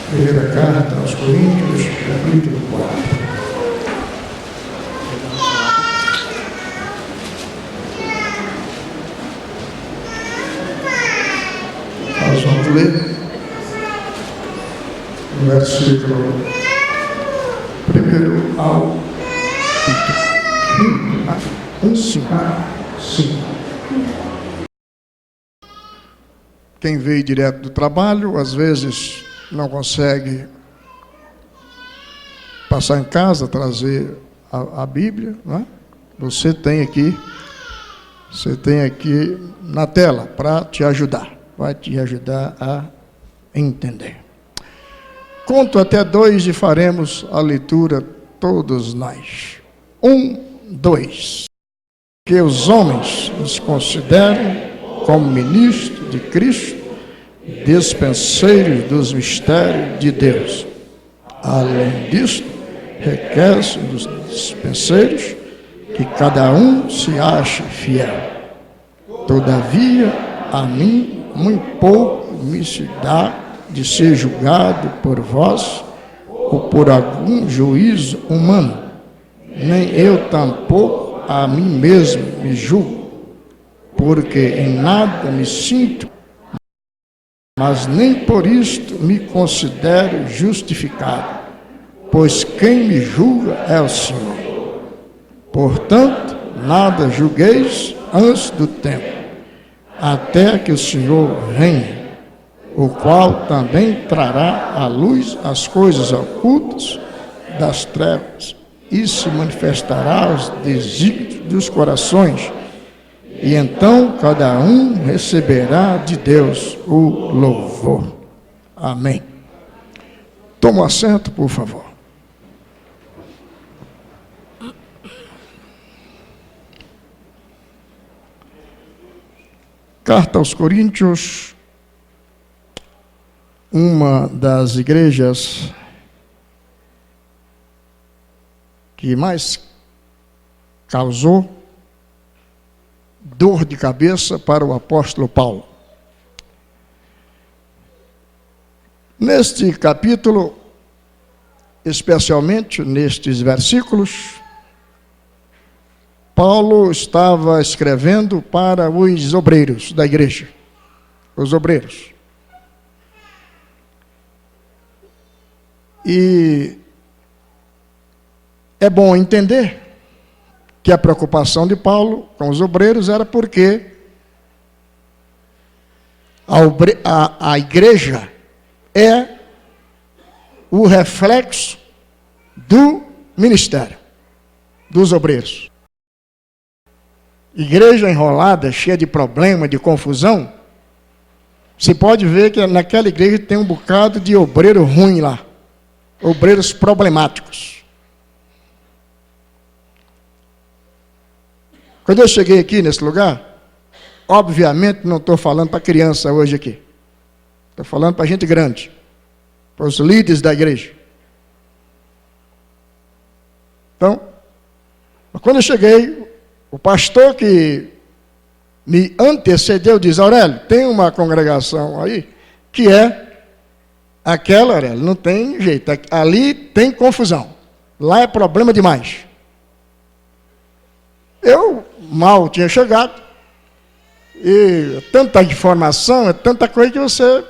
Primeira carta aos Coríntios, capítulo 4. Nós vamos ler o versículo 1 ao 5. Quem veio direto do trabalho, às vezes não consegue passar em casa, trazer a Bíblia, não é? Você tem aqui na tela para te ajudar, vai te ajudar a entender. Conto até 2 e faremos a leitura todos nós. 1, 2. Que os homens nos considerem como ministros de Cristo, dispenseiros dos mistérios de Deus. Além disto, requer-se dos dispenseiros que cada um se ache fiel. Todavia, a mim muito pouco me se dá de ser julgado por vós ou por algum juízo humano, nem eu tampouco a mim mesmo me julgo, porque em nada me sinto, mas nem por isto me considero justificado, pois quem me julga é o Senhor. Portanto, nada julgueis antes do tempo, até que o Senhor venha, o qual também trará à luz as coisas ocultas das trevas, e se manifestará os desígnios dos corações, e então cada um receberá de Deus o louvor. Amém. Toma assento, por favor. Carta aos Coríntios, uma das igrejas que mais causou dor de cabeça para o apóstolo Paulo. Neste capítulo, especialmente nestes versículos, Paulo estava escrevendo para os obreiros da igreja, os obreiros. E é bom entender que a preocupação de Paulo com os obreiros era porque a igreja é o reflexo do ministério dos obreiros. Igreja enrolada, cheia de problema, de confusão, você pode ver que naquela igreja tem um bocado de obreiro ruim lá, obreiros problemáticos. Quando eu cheguei aqui nesse lugar, obviamente não estou falando para criança hoje aqui. Estou falando para gente grande, para os líderes da igreja. Então, quando eu cheguei, o pastor que me antecedeu diz: Aurélio, tem uma congregação aí que é aquela, Aurélio, não tem jeito, ali tem confusão, lá é problema demais. Eu mal tinha chegado, e tanta informação, é tanta coisa que você...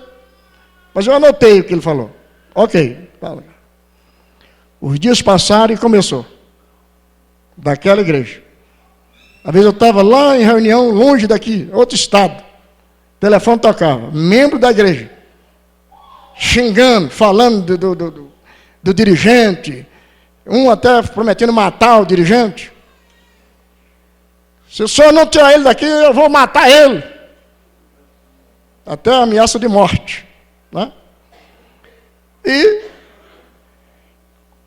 Mas eu anotei o que ele falou. Ok, fala. Os dias passaram e começou, daquela igreja. Às vezes eu estava lá em reunião, longe daqui, outro estado, o telefone tocava, membro da igreja, xingando, falando do dirigente, um até prometendo matar o dirigente. Se o senhor não tirar ele daqui, eu vou matar ele. Até a ameaça de morte. Né? E,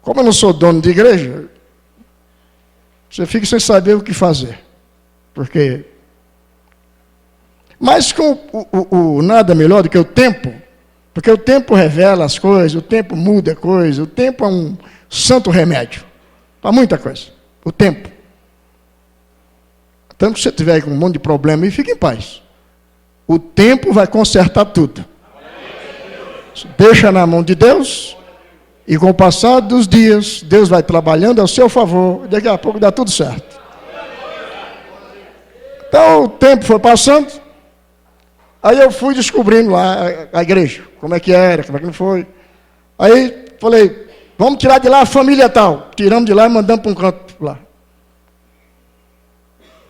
como eu não sou dono de igreja, você fica sem saber o que fazer. Porque... Mas com o nada melhor do que o tempo, porque o tempo revela as coisas, o tempo muda a coisa, o tempo é um santo remédio para muita coisa. O tempo. Tanto que você tiver com um monte de problema, e fique em paz. O tempo vai consertar tudo. deixa na mão de Deus, e com o passar dos dias, Deus vai trabalhando ao seu favor, e daqui a pouco dá tudo certo. Então o tempo foi passando, aí eu fui descobrindo lá a igreja, como é que era, como é que não foi. Aí falei, vamos tirar de lá a família tal. Tiramos de lá e mandamos para um canto lá.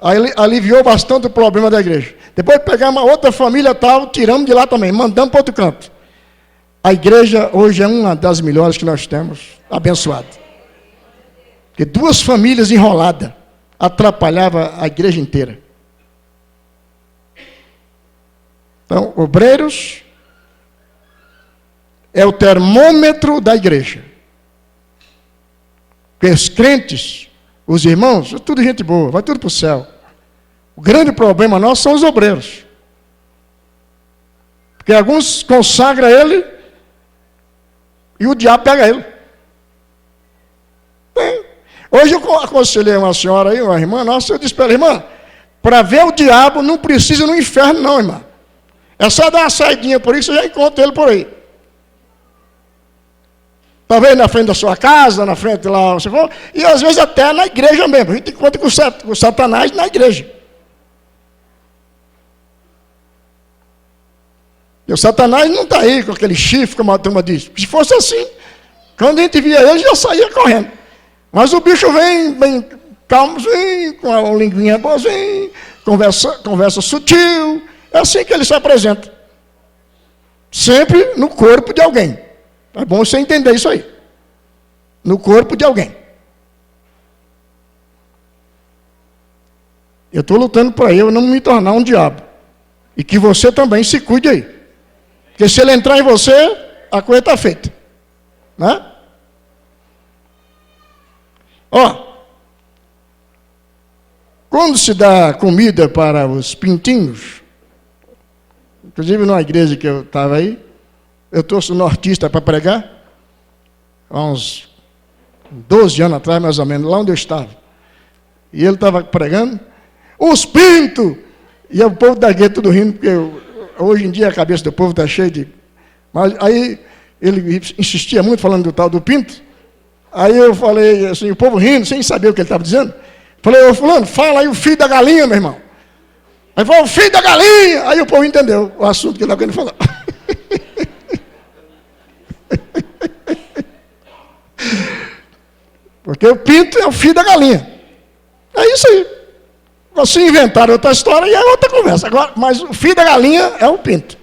Aí aliviou bastante o problema da igreja. Depois pegamos uma outra família tal, tiramos de lá também, mandamos para outro canto. A igreja hoje é uma das melhores que nós temos, abençoada. Porque 2 famílias enroladas atrapalhavam a igreja inteira. Então, obreiros é o termômetro da igreja. Porque os crentes, os irmãos, é tudo gente boa, vai tudo para o céu. O grande problema nosso são os obreiros. Porque alguns consagram ele e o diabo pega ele. Hoje eu aconselhei uma senhora aí, uma irmã nossa, eu disse para ela, irmã, para ver o diabo não precisa ir no inferno não, irmã. É só dar uma saidinha por isso, você já encontra ele por aí. Talvez na frente da sua casa, na frente lá, você for, e às vezes até na igreja mesmo. A gente encontra com o Satanás na igreja. E o Satanás não está aí com aquele chifre, como a turma diz. Se fosse assim, quando a gente via ele, já saía correndo. Mas o bicho vem bem calmo, vem, com a linguinha boazinha, conversa sutil. É assim que ele se apresenta. Sempre no corpo de alguém. É bom você entender isso aí. No corpo de alguém. Eu estou lutando para eu não me tornar um diabo. E que você também se cuide aí. Porque se ele entrar em você, a coisa está feita. Né? Ó. Quando se dá comida para os pintinhos, inclusive numa igreja que eu estava aí, eu trouxe um nortista para pregar, há uns 12 anos atrás, mais ou menos, lá onde eu estava. E ele estava pregando, os pintos! E o povo da gueto tudo rindo, porque hoje em dia a cabeça do povo está cheia de... Mas aí ele insistia muito falando do tal do pinto. Aí eu falei assim, o povo rindo, sem saber o que ele estava dizendo. Falei, ô fulano, fala aí o filho da galinha, meu irmão. Aí falou, o filho da galinha! Aí o povo entendeu o assunto que ele estava querendo falar. Porque o pinto é o filho da galinha. É isso aí. Você inventaram outra história e é outra conversa. Agora, mas o filho da galinha é o pinto.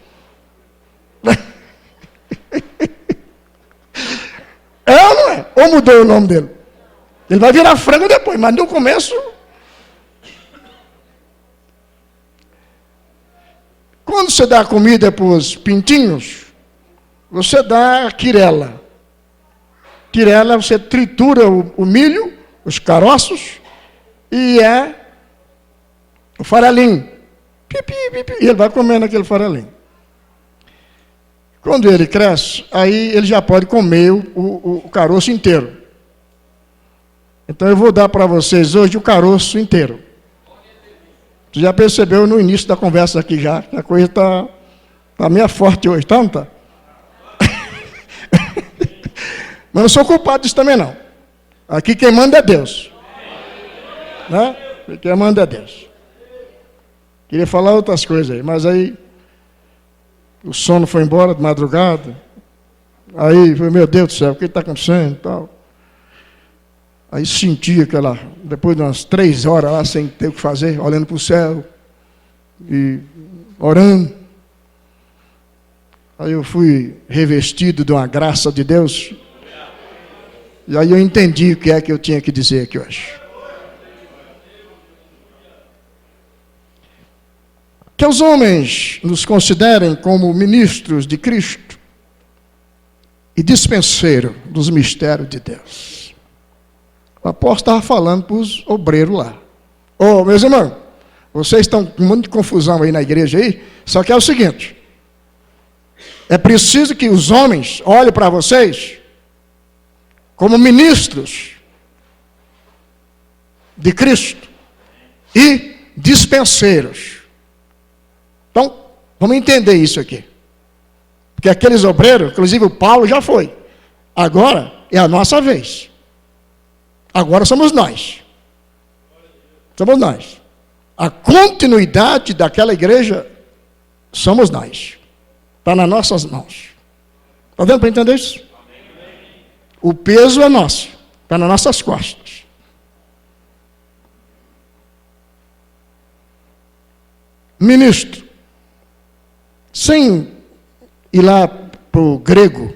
É ou não é? Ou mudou o nome dele? Ele vai virar frango depois, mas no começo... Quando você dá comida para os pintinhos, você dá quirela. Quirela, você tritura o milho, os caroços, e é o farelinho. E ele vai comendo aquele farelinho. Quando ele cresce, aí ele já pode comer o caroço inteiro. Então eu vou dar para vocês hoje o caroço inteiro. Você já percebeu no início da conversa aqui já, que a coisa está meio forte hoje, tá ou não está? Mas não sou culpado disso também não. Aqui quem manda é Deus. Né? Quem manda é Deus. Queria falar outras coisas aí, mas aí o sono foi embora de madrugada. Aí, meu Deus do céu, o que está acontecendo e tal. Aí senti aquela, depois de umas 3 horas lá, sem ter o que fazer, olhando para o céu e orando. Aí eu fui revestido de uma graça de Deus. E aí eu entendi o que é que eu tinha que dizer aqui hoje. Que os homens nos considerem como ministros de Cristo e dispenseiros dos mistérios de Deus. O apóstolo estava falando para os obreiros lá. Ô, meus irmãos, vocês estão com um monte de confusão aí na igreja aí, só que é o seguinte, é preciso que os homens olhem para vocês como ministros de Cristo e dispenseiros. Então, vamos entender isso aqui. Porque aqueles obreiros, inclusive o Paulo já foi. Agora é a nossa vez. Agora somos nós. Somos nós. A continuidade daquela igreja somos nós. Está nas nossas mãos. Está dando para entender isso? O peso é nosso. Está nas nossas costas. Ministro, sem ir lá para o grego,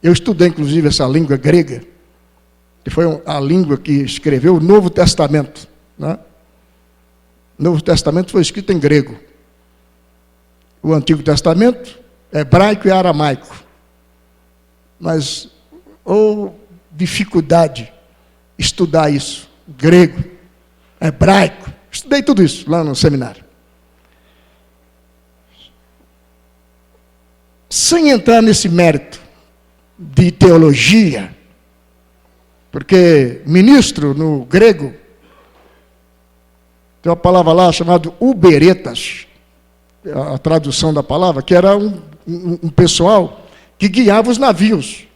eu estudei inclusive essa língua grega, que foi a língua que escreveu o Novo Testamento. Né? O Novo Testamento foi escrito em grego. O Antigo Testamento, hebraico e aramaico. Mas, dificuldade estudar isso. Grego, hebraico. Estudei tudo isso lá no seminário. Sem entrar nesse mérito de teologia, porque ministro no grego, tem uma palavra lá chamada uberetas, a tradução da palavra, que era um pessoal que guiava os navios.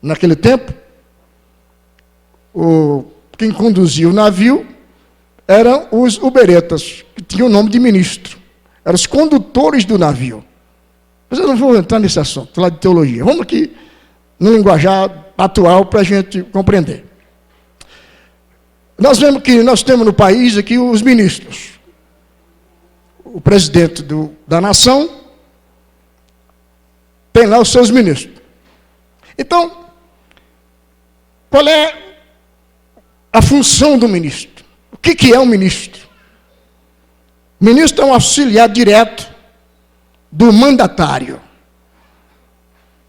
Naquele tempo, quem conduzia o navio eram os uberetas, que tinham o nome de ministro. Eram os condutores do navio. Mas eu não vou entrar nesse assunto, lá de teologia. Vamos aqui no linguajar atual para a gente compreender. Nós vemos que nós temos no país aqui os ministros. O presidente da nação tem lá os seus ministros. Então, qual é a função do ministro? O que é um ministro? O ministro é um auxiliar direto do mandatário,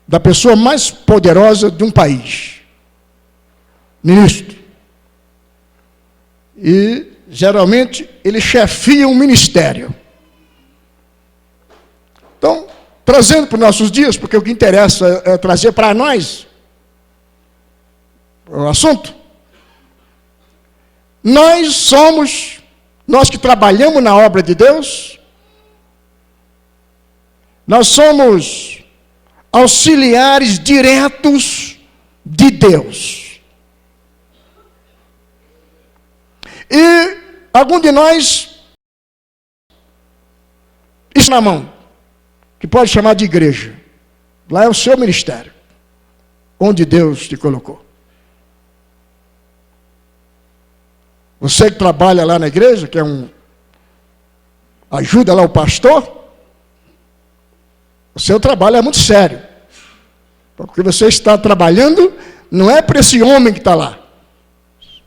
da pessoa mais poderosa de um país. Ministro. E, geralmente, ele chefia um ministério. Então, trazendo para os nossos dias, porque o que interessa é trazer para nós o assunto. Nós que trabalhamos na obra de Deus, nós somos auxiliares diretos de Deus. E algum de nós, isso na mão, que pode chamar de igreja. Lá é o seu ministério, onde Deus te colocou. Você que trabalha lá na igreja, que ajuda lá o pastor, o seu trabalho é muito sério. Porque você está trabalhando, não é para esse homem que está lá.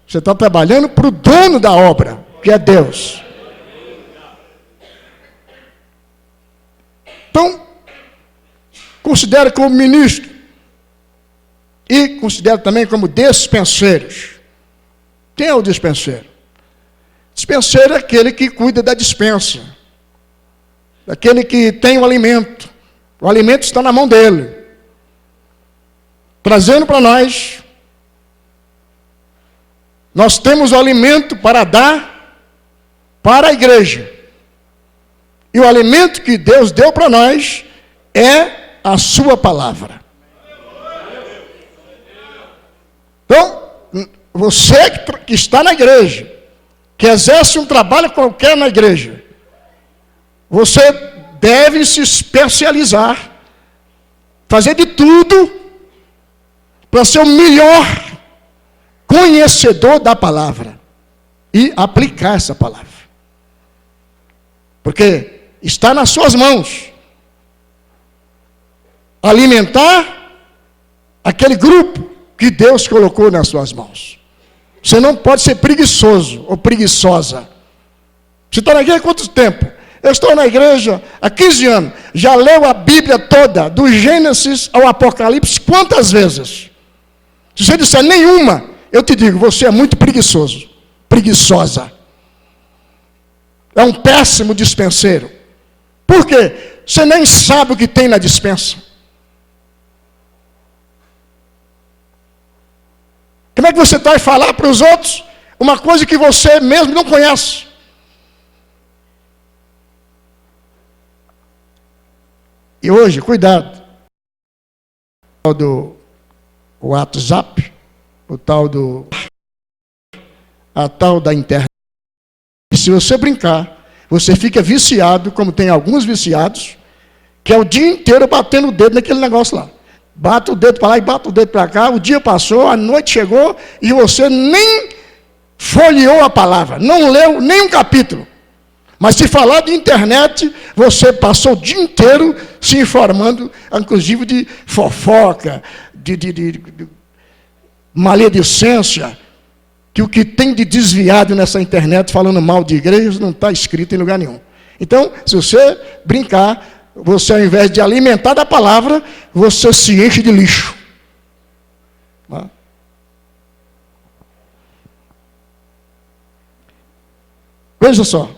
Você está trabalhando para o dono da obra, que é Deus. Então, considere como ministro e considere também como dispenseiros. Quem é o dispenseiro? Dispenseiro é aquele que cuida da dispensa, daquele que tem o alimento. O alimento está na mão dele, trazendo para nós. Nós temos o alimento para dar para a igreja. E o alimento que Deus deu para nós é a sua palavra. Então, você que está na igreja, que exerce um trabalho qualquer na igreja, você deve se especializar, fazer de tudo para ser o melhor conhecedor da palavra e aplicar essa palavra. Porque está nas suas mãos alimentar aquele grupo que Deus colocou nas suas mãos. Você não pode ser preguiçoso ou preguiçosa. Você está na igreja há quanto tempo? Eu estou na igreja há 15 anos. Já leu a Bíblia toda, do Gênesis ao Apocalipse, quantas vezes? Se você disser nenhuma, eu te digo, você é muito preguiçoso, preguiçosa. É um péssimo dispenseiro. Por quê? Você nem sabe o que tem na dispensa. Como é que você vai falar para os outros uma coisa que você mesmo não conhece? E hoje, cuidado, o tal do WhatsApp, a tal da internet. Se você brincar, você fica viciado, como tem alguns viciados, que é o dia inteiro batendo o dedo naquele negócio lá. Bate o dedo para lá e bate o dedo para cá, o dia passou, a noite chegou e você nem folheou a palavra, não leu nem um capítulo. Mas se falar de internet, você passou o dia inteiro se informando, inclusive de fofoca, de maledicência, que o que tem de desviado nessa internet falando mal de igrejas não está escrito em lugar nenhum. Então, se você brincar, você ao invés de alimentar da palavra, você se enche de lixo. Veja só.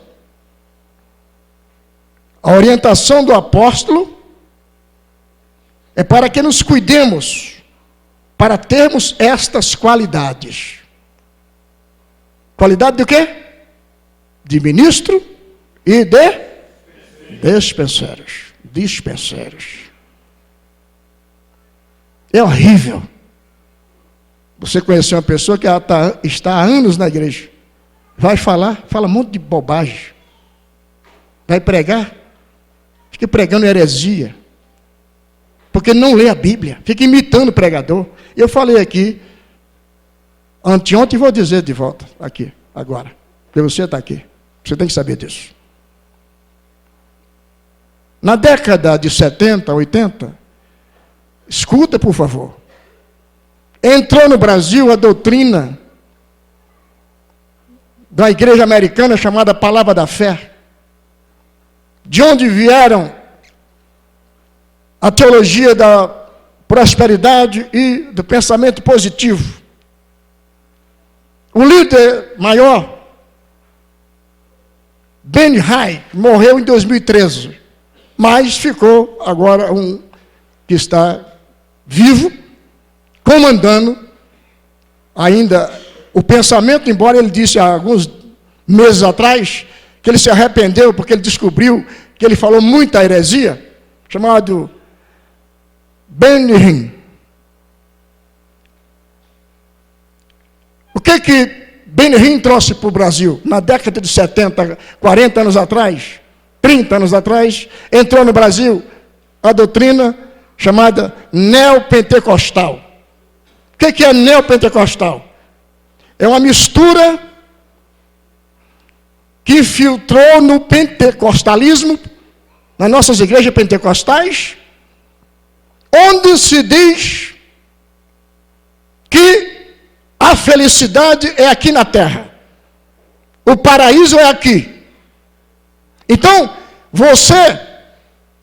A orientação do apóstolo é para que nos cuidemos, para termos estas qualidades. Qualidade de quê? De ministro e de dispenseiros. É horrível você conhecer uma pessoa que está há anos na igreja. Vai falar, fala um monte de bobagem. Vai pregar, fica pregando heresia. Porque não lê a Bíblia, fica imitando o pregador. Eu falei aqui, anteontem, e vou dizer de volta, aqui, agora. Porque você está aqui, você tem que saber disso. Na década de 70, 80, escuta por favor, entrou no Brasil a doutrina da igreja americana chamada Palavra da Fé, de onde vieram a teologia da prosperidade e do pensamento positivo. O líder maior, Ben Hinn, morreu em 2013, mas ficou agora um que está vivo, comandando ainda o pensamento, embora ele disse há alguns meses atrás que ele se arrependeu porque ele descobriu que ele falou muita heresia, chamado Ben Hinn. O que Ben Hinn trouxe para o Brasil? Na década de 70, 40 anos atrás, 30 anos atrás, entrou no Brasil a doutrina chamada neopentecostal. O que é neopentecostal? É uma mistura que infiltrou no pentecostalismo, nas nossas igrejas pentecostais, onde se diz que a felicidade é aqui na terra. O paraíso é aqui. Então, você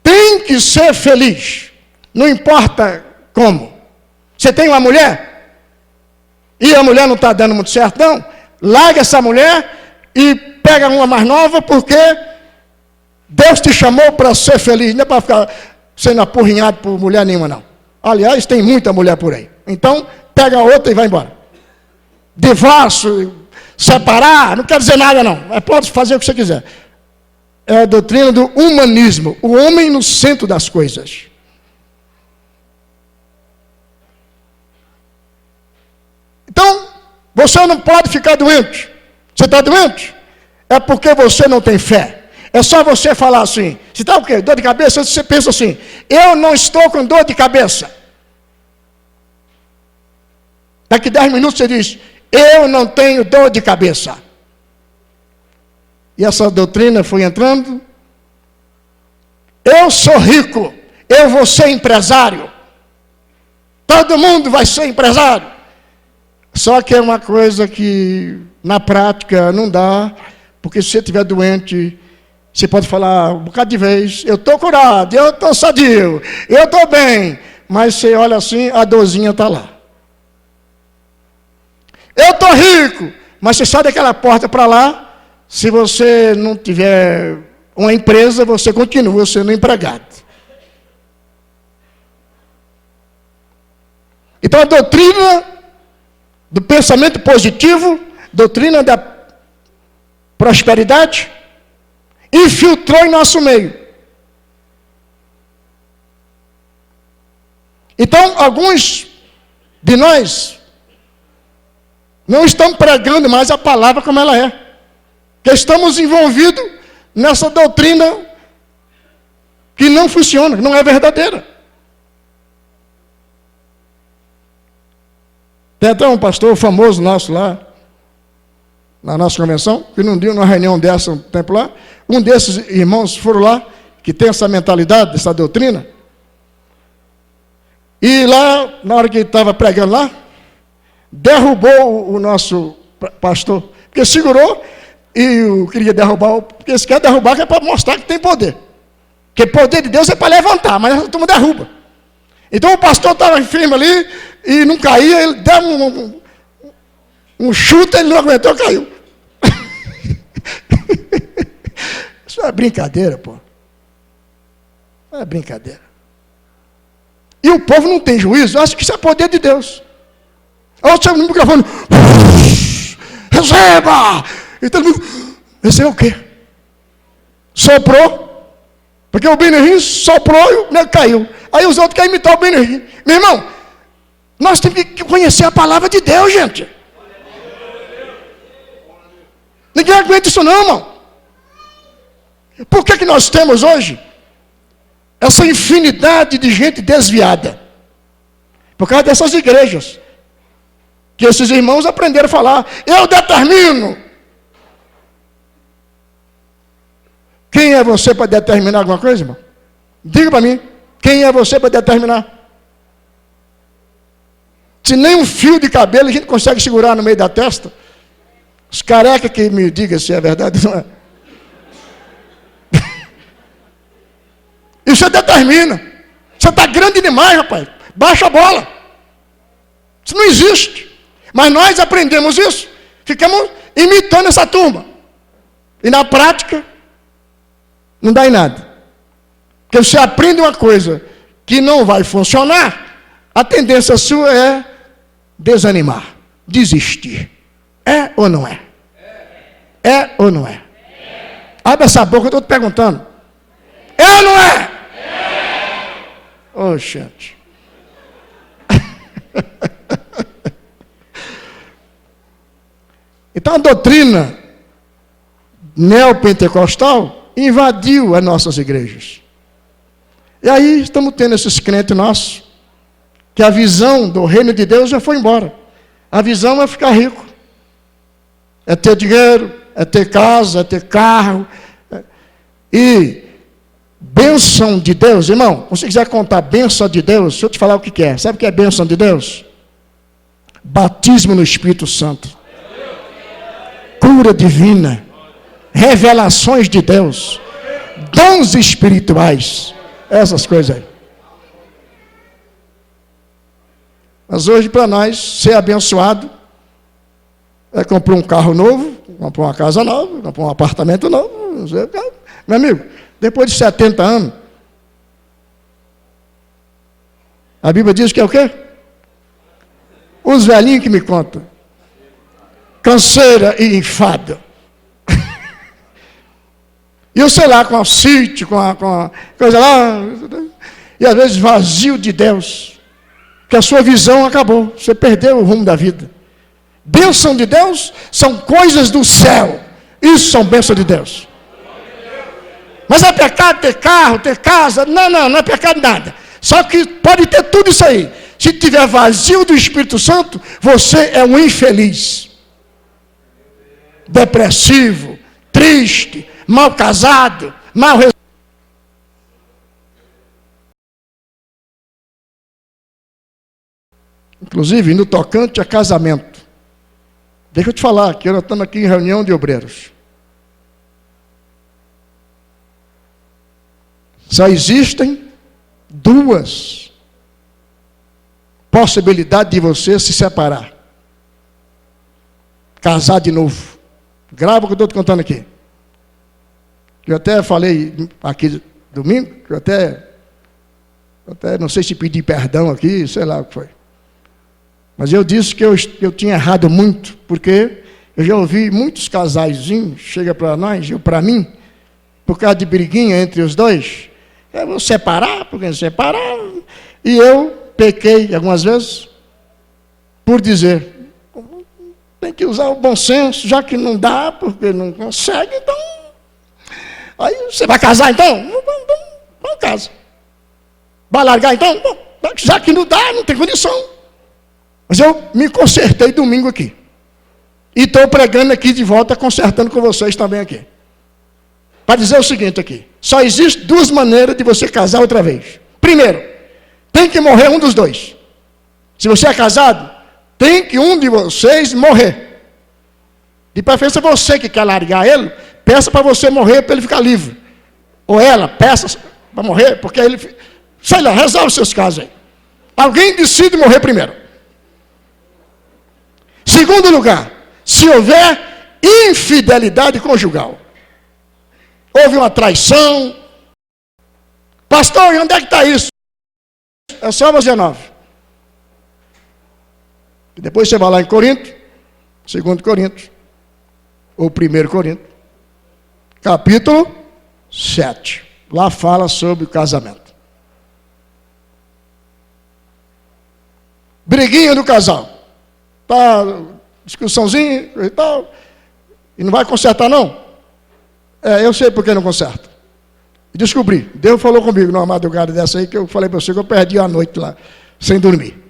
tem que ser feliz. Não importa como. Você tem uma mulher e a mulher não está dando muito certo, não? Larga essa mulher e pega uma mais nova, porque Deus te chamou para ser feliz. Não é para ficar sendo apurrinhado por mulher nenhuma, não. Aliás, tem muita mulher por aí. Então, pega outra e vai embora. Divórcio, separar, não quer dizer nada, não. Pode fazer o que você quiser. É a doutrina do humanismo. O homem no centro das coisas. Então, você não pode ficar doente. Você está doente? É porque você não tem fé. É só você falar assim. Você está o quê? Dor de cabeça? Você pensa assim, eu não estou com dor de cabeça. Daqui 10 minutos você diz, eu não tenho dor de cabeça. E essa doutrina foi entrando. Eu sou rico, eu vou ser empresário. Todo mundo vai ser empresário. Só que é uma coisa que na prática não dá, porque se você estiver doente, você pode falar um bocado de vez, eu estou curado, eu estou sadio, eu estou bem, mas você olha assim, a dorzinha está lá. Eu estou rico, mas você sai daquela porta para lá, se você não tiver uma empresa, você continua sendo empregado. Então a doutrina do pensamento positivo, doutrina da prosperidade, infiltrou em nosso meio. Então, alguns de nós não estão pregando mais a palavra como ela é. Que estamos envolvidos nessa doutrina que não funciona, que não é verdadeira. Tem até um pastor famoso nosso lá, na nossa convenção, que num dia, numa reunião dessa, um tempo lá, um desses irmãos foram lá, que tem essa mentalidade, essa doutrina, e lá, na hora que ele estava pregando lá, derrubou o nosso pastor, porque segurou e queria derrubar, porque se quer derrubar, que é para mostrar que tem poder. Porque poder de Deus é para levantar, mas a turma derruba. Então o pastor estava firme ali e não caía, ele deu um chute, ele não aguentou, caiu. Isso é brincadeira, pô. É brincadeira. E o povo não tem juízo, acha que isso é poder de Deus. Olha o microfone. Receba! E todo mundo, recebeu o quê? Soprou. Porque o Benihim soprou e o nego caiu. Aí os outros querem imitar o Benihim. Meu irmão, nós temos que conhecer a palavra de Deus, gente. Ninguém aguenta isso não, irmão. Por que nós temos hoje essa infinidade de gente desviada? Por causa dessas igrejas. Que esses irmãos aprenderam a falar. Eu determino. Quem é você para determinar alguma coisa, irmão? Diga para mim. Quem é você para determinar? Se nem um fio de cabelo a gente consegue segurar no meio da testa. Os carecas que me digam se é verdade ou não é. Isso você determina. Você está grande demais, rapaz. Baixa a bola. Isso não existe. Mas nós aprendemos isso. Ficamos imitando essa turma. E na prática, não dá em nada. Porque você aprende uma coisa que não vai funcionar, a tendência sua é desanimar, desistir. É ou não é? É ou não é? Abre essa boca, eu estou te perguntando. É ou não é? Oh, gente. Então a doutrina neopentecostal invadiu as nossas igrejas. E aí estamos tendo esses crentes nossos, que a visão do reino de Deus já foi embora. A visão é ficar rico. É ter dinheiro, é ter casa, é ter carro. E bênção de Deus, irmão, se você quiser contar bênção de Deus, deixa eu te falar o que é. Sabe o que é bênção de Deus? Batismo no Espírito Santo. Cura divina. Revelações de Deus. Dons espirituais. Essas coisas aí. Mas hoje, para nós, ser abençoado é comprar um carro novo, comprar uma casa nova, comprar um apartamento novo. Não sei, meu amigo, depois de 70 anos, a Bíblia diz que é o quê? Os velhinhos que me contam. Canseira e enfado. E eu sei lá, com a sítio, com a coisa lá, e às vezes vazio de Deus, que a sua visão acabou, você perdeu o rumo da vida. Bênção de Deus são coisas do céu, isso são bênçãos de Deus. Mas é pecado ter carro, ter casa? Não é pecado nada. Só que pode ter tudo isso aí. Se tiver vazio do Espírito Santo, você é um infeliz, depressivo, triste, mal casado, mal resolvido. Inclusive, no tocante a casamento. Deixa eu te falar, que nós estamos aqui em reunião de obreiros. Só existem duas possibilidades de você se separar. Casar de novo. Grava o que eu estou te contando aqui. Eu até falei aqui domingo, que eu até não sei se pedi perdão aqui, sei lá o que foi. Mas eu disse que eu tinha errado muito, porque eu já ouvi muitos casaizinhos, chega para nós, para mim, por causa de briguinha entre os dois, eu vou separar, porque separar, e eu pequei algumas vezes por dizer, tem que usar o bom senso, já que não dá, porque não consegue, então... Aí você vai casar então? Não casa. Vai largar então? Bom, já que não dá, não tem condição. Mas eu me consertei domingo aqui. E estou pregando aqui de volta, consertando com vocês também aqui. Para dizer o seguinte aqui. Só existe duas maneiras de você casar outra vez. Primeiro, tem que morrer um dos dois. Se você é casado, tem que um de vocês morrer. De preferência você que quer largar ele, peça para você morrer para ele ficar livre. Ou ela, peça para morrer, porque ele... Sei lá, resolve os seus casos aí. Alguém decide morrer primeiro. Segundo lugar, se houver infidelidade conjugal. Houve uma traição. Pastor, e onde é que está isso? É Salmos 19. Depois você vai lá em Corinto, 2 Coríntios, ou 1 Coríntios, capítulo 7. Lá fala sobre o casamento. Briguinha do casal. Tá, discussãozinha e tal. E não vai consertar não? Eu sei por que não conserta. Descobri. Deus falou comigo numa madrugada dessa aí, que eu falei para você que eu perdi a noite lá, sem dormir.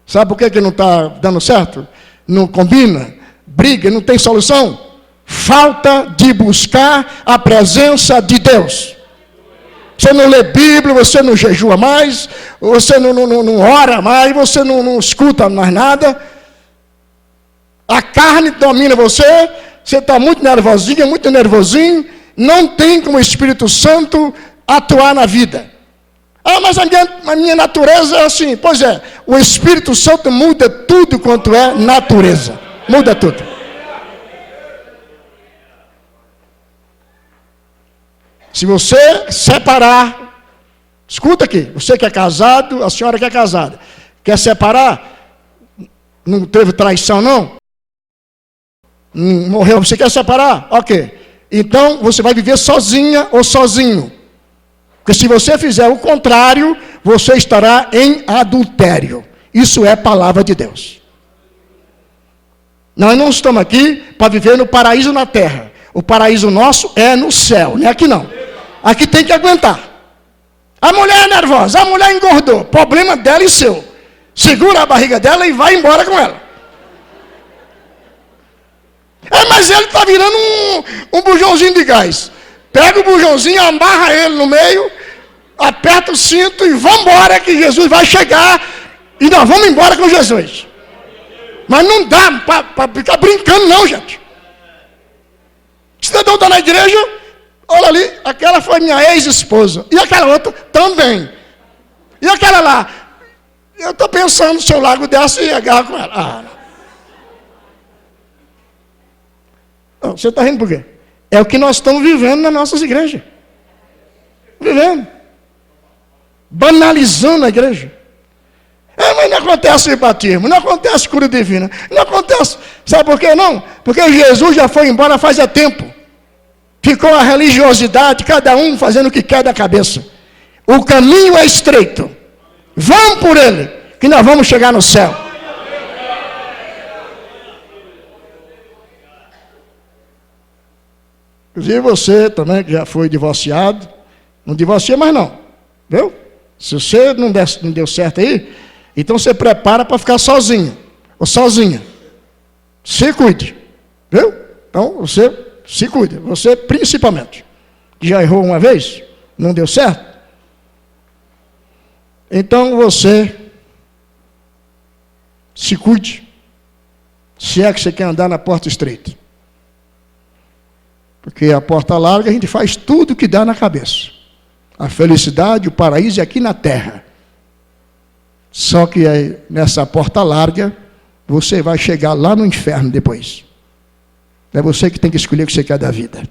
Sabe por que não está dando certo? Não combina, briga, não tem solução? Falta de buscar a presença de Deus. Você não lê Bíblia, você não jejua mais, você não ora mais, você não escuta mais nada. A carne domina você, você está muito nervosinha, muito nervosinho, não tem como o Espírito Santo atuar na vida. Ah, mas a minha natureza é assim. Pois é, o Espírito Santo muda tudo quanto é natureza. Muda tudo. Se você separar, escuta aqui, você que é casado, a senhora que é casada, quer separar, não teve traição não? Morreu, você quer separar? Ok. Então você vai viver sozinha ou sozinho. Porque se você fizer o contrário, você estará em adultério. Isso é palavra de Deus. Nós não estamos aqui para viver no paraíso na terra. O paraíso nosso é no céu, não é aqui não. Aqui tem que aguentar. A mulher é nervosa, a mulher engordou. Problema dela e seu. Segura a barriga dela e vai embora com ela. Mas ele está virando um bujãozinho de gás. Pega o bujãozinho, amarra ele no meio, aperta o cinto e vamos embora que Jesus vai chegar e nós vamos embora com Jesus. Mas não dá para ficar brincando não, gente. O cidadão está na igreja, olha ali, aquela foi minha ex-esposa. E aquela outra também. E aquela lá, eu estou pensando se eu largo dessa e agarro com ela. Não, você está rindo por quê? É o que nós estamos vivendo nas nossas igrejas. Vivendo. Banalizando a igreja. Mas não acontece batismo, não acontece cura divina, não acontece. Sabe por quê não? Porque Jesus já foi embora faz tempo. Ficou a religiosidade, cada um fazendo o que quer da cabeça. O caminho é estreito. Vamos por ele, que nós vamos chegar no céu. Inclusive você também, que já foi divorciado, não divorcia mais não, viu? Se você não deu certo aí, então você prepara para ficar sozinho, ou sozinha. Se cuide, viu? Então você se cuide, você principalmente, que já errou uma vez, não deu certo. Então você se cuide, se é que você quer andar na porta estreita. Porque a porta larga a gente faz tudo que dá na cabeça. A felicidade, o paraíso é aqui na terra. Só que nessa porta larga, você vai chegar lá no inferno depois. É você que tem que escolher o que você quer da vida.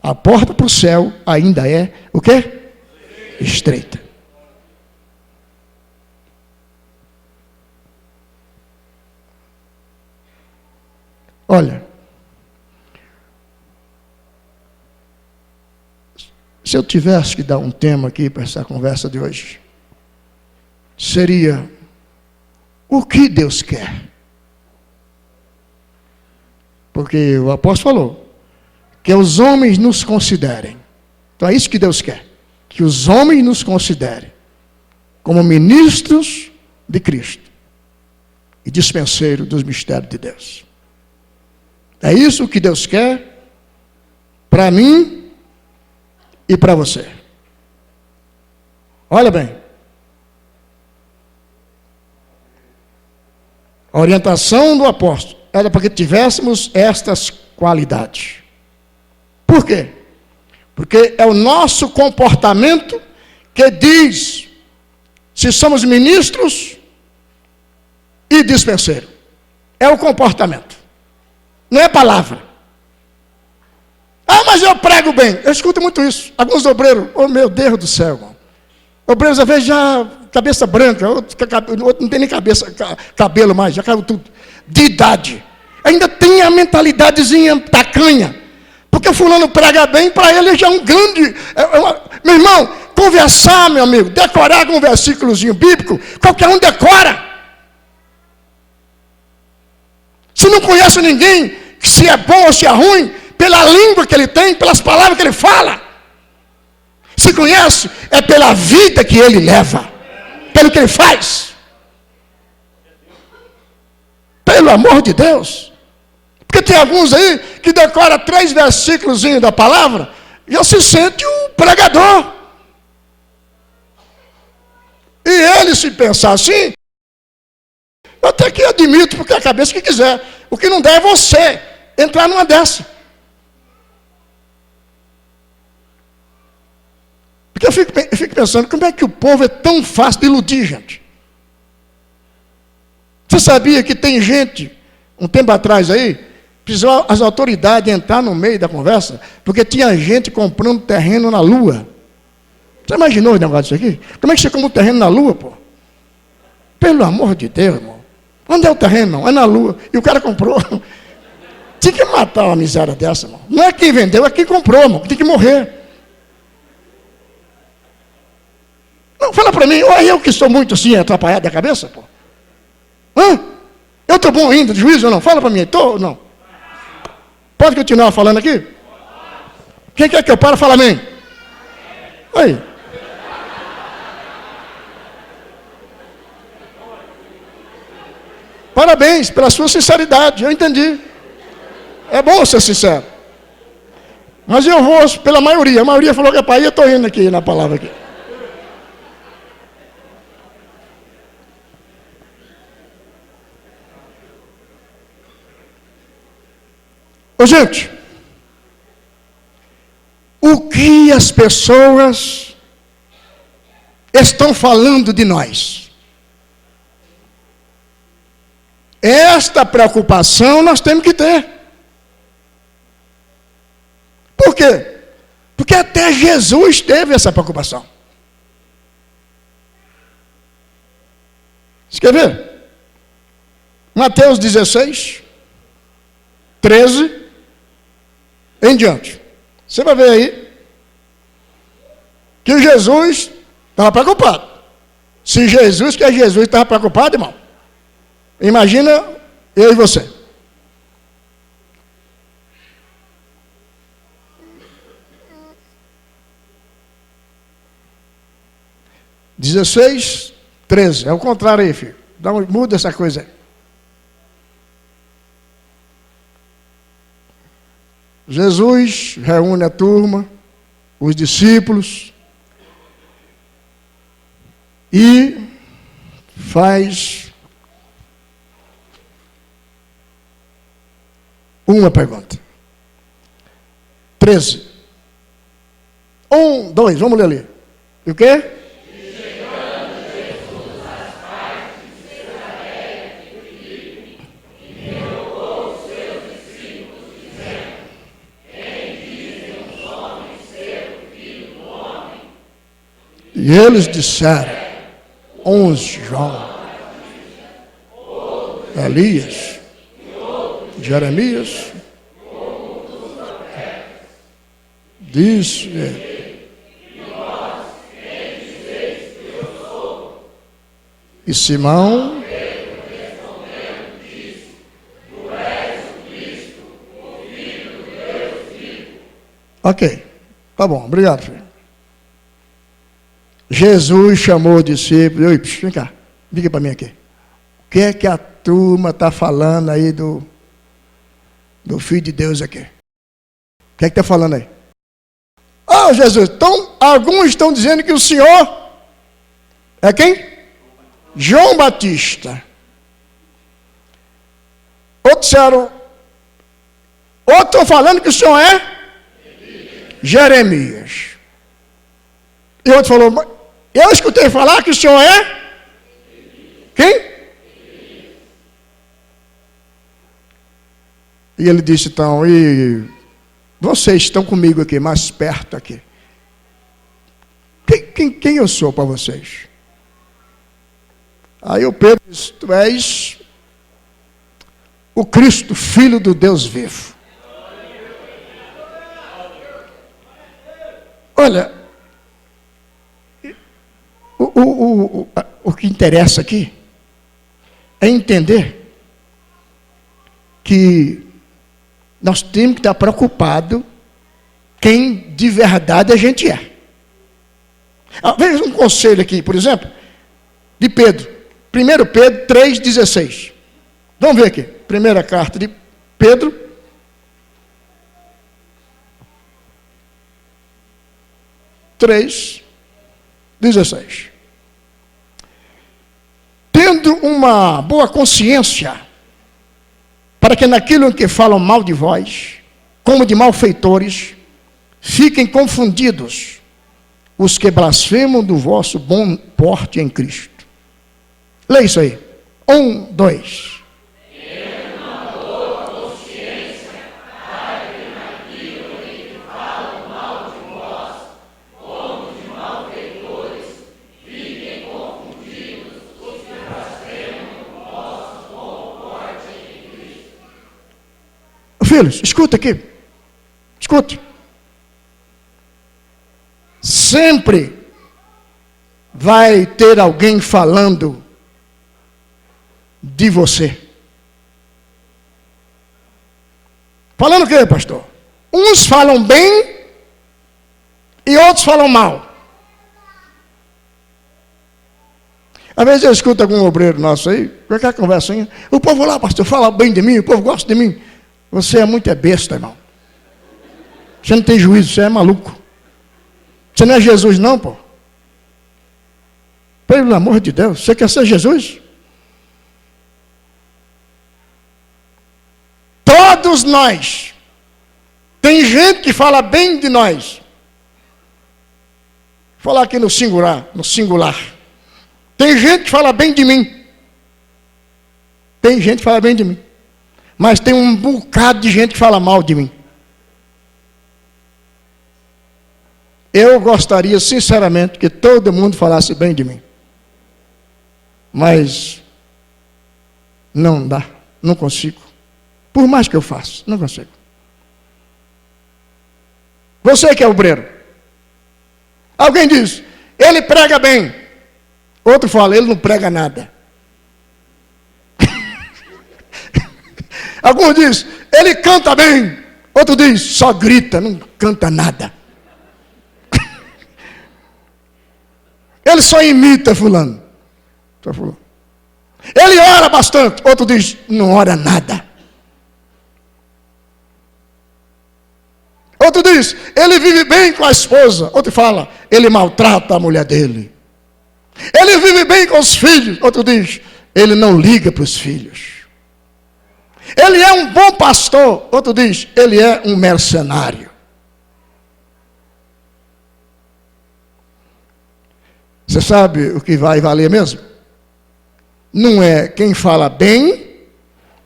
A porta para o céu ainda é o quê? Estreita. Olha, se eu tivesse que dar um tema aqui para essa conversa de hoje, seria o que Deus quer. Porque o apóstolo falou que os homens nos considerem. Então é isso que Deus quer. Que os homens nos considerem como ministros de Cristo e dispenseiros dos mistérios de Deus. É isso que Deus quer para mim e para você. Olha bem. A orientação do apóstolo era para que tivéssemos estas qualidades. Por quê? Porque é o nosso comportamento que diz se somos ministros e dispenseiros. É o comportamento. Não é palavra. Ah, mas eu prego bem. Eu escuto muito isso. Alguns obreiros, oh meu Deus do céu, irmão. Obreiros às vezes já cabeça branca, outro não tem nem cabelo mais, já caiu tudo. De idade. Ainda tem a mentalidadezinha tacanha. Porque fulano prega bem, para ele já é um grande... meu irmão, conversar, meu amigo, decorar com um versículozinho bíblico, qualquer um decora. Se não conhece ninguém, se é bom ou se é ruim, pela língua que ele tem, pelas palavras que ele fala. Se conhece, é pela vida que ele leva, pelo que ele faz. Pelo amor de Deus. Porque tem alguns aí que decora 3 versículos da palavra, e já se sente um pregador. E ele, se pensar assim, eu até que admito, porque é a cabeça que quiser. O que não der é você entrar numa dessa. Porque eu fico pensando, como é que o povo é tão fácil de iludir, gente? Você sabia que tem gente, um tempo atrás aí, precisou as autoridades entrar no meio da conversa, porque tinha gente comprando terreno na Lua. Você imaginou o negócio disso aqui? Como é que você compra um terreno na Lua, pô? Pelo amor de Deus, irmão. Onde é o terreno, não? É na Lua. E o cara comprou. Tinha que matar uma miséria dessa, irmão. Não é quem vendeu, é quem comprou, irmão. Tem que morrer. Não, fala para mim, olha eu que sou muito assim, atrapalhado da cabeça, pô. Hã? Eu estou bom ainda, de juízo ou não? Fala para mim, estou ou não? Pode continuar falando aqui? Quem quer que eu pare, fala amém. Aí. Parabéns pela sua sinceridade, eu entendi. É bom ser sincero. Mas eu vou pela maioria. A maioria falou que é para ir, eu estou indo aqui na palavra aqui. Ô, gente, o que as pessoas estão falando de nós? Esta preocupação nós temos que ter. Por quê? Porque até Jesus teve essa preocupação. Você quer ver? Mateus 16, 13 em diante. Você vai ver aí que Jesus estava preocupado. Se Jesus, que é Jesus, estava preocupado, irmão, imagina eu e você. (16, 13) é o contrário aí, filho. Muda essa coisa aí. Jesus reúne a turma, os discípulos, e faz uma pergunta. 13. 1, 2, vamos ler ali. E o quê? E eles disseram, 11, João, Elias, Jeremias, disse ele. E Simão Ok, tá bom, obrigado, filho. Jesus chamou o discípulo. Vem cá, diga para mim aqui. O que é que a turma está falando aí do Filho de Deus aqui? O que é que está falando aí? Ah, Jesus, então, alguns estão dizendo que o Senhor é quem? João Batista. Outros estão falando que o Senhor é Jeremias. E outro falou, eu escutei falar que o Senhor é quem? E ele disse então, e vocês estão comigo aqui, mais perto aqui. Quem eu sou para vocês? Aí o Pedro disse, tu és o Cristo, Filho do Deus vivo. Olha, o que interessa aqui é entender que nós temos que estar preocupados quem de verdade a gente é. Veja um conselho aqui, por exemplo, de Pedro. 1 Pedro 3,16. Vamos ver aqui. Primeira carta de Pedro. Três, 16. Tendo uma boa consciência, para que naquilo em que falam mal de vós, como de malfeitores, fiquem confundidos os que blasfemam do vosso bom porte em Cristo. Leia isso aí. 1, 2. Filhos, escuta aqui. Escute. Sempre vai ter alguém falando de você. Falando o quê, pastor? Uns falam bem e outros falam mal. Às vezes eu escuto algum obreiro nosso aí, qualquer conversinha, o povo lá, pastor, fala bem de mim, o povo gosta de mim. Você é muito besta, irmão. Você não tem juízo, você é maluco. Você não é Jesus não, pô. Pelo amor de Deus, você quer ser Jesus? Todos nós. Tem gente que fala bem de nós. Vou falar aqui no singular. Tem gente que fala bem de mim. Tem gente que fala bem de mim. Mas tem um bocado de gente que fala mal de mim. Eu gostaria, sinceramente, que todo mundo falasse bem de mim. Mas não dá, não consigo. Por mais que eu faça, não consigo. Você que é obreiro. Alguém diz, ele prega bem. Outro fala, ele não prega nada. Alguns diz, ele canta bem. Outro diz, só grita, não canta nada. Ele só imita fulano. Ele ora bastante. Outro diz, não ora nada. Outro diz, ele vive bem com a esposa. Outro fala, ele maltrata a mulher dele. Ele vive bem com os filhos. Outro diz, ele não liga para os filhos. Ele é um bom pastor. Outro diz, ele é um mercenário. Você sabe o que vai valer mesmo? Não é quem fala bem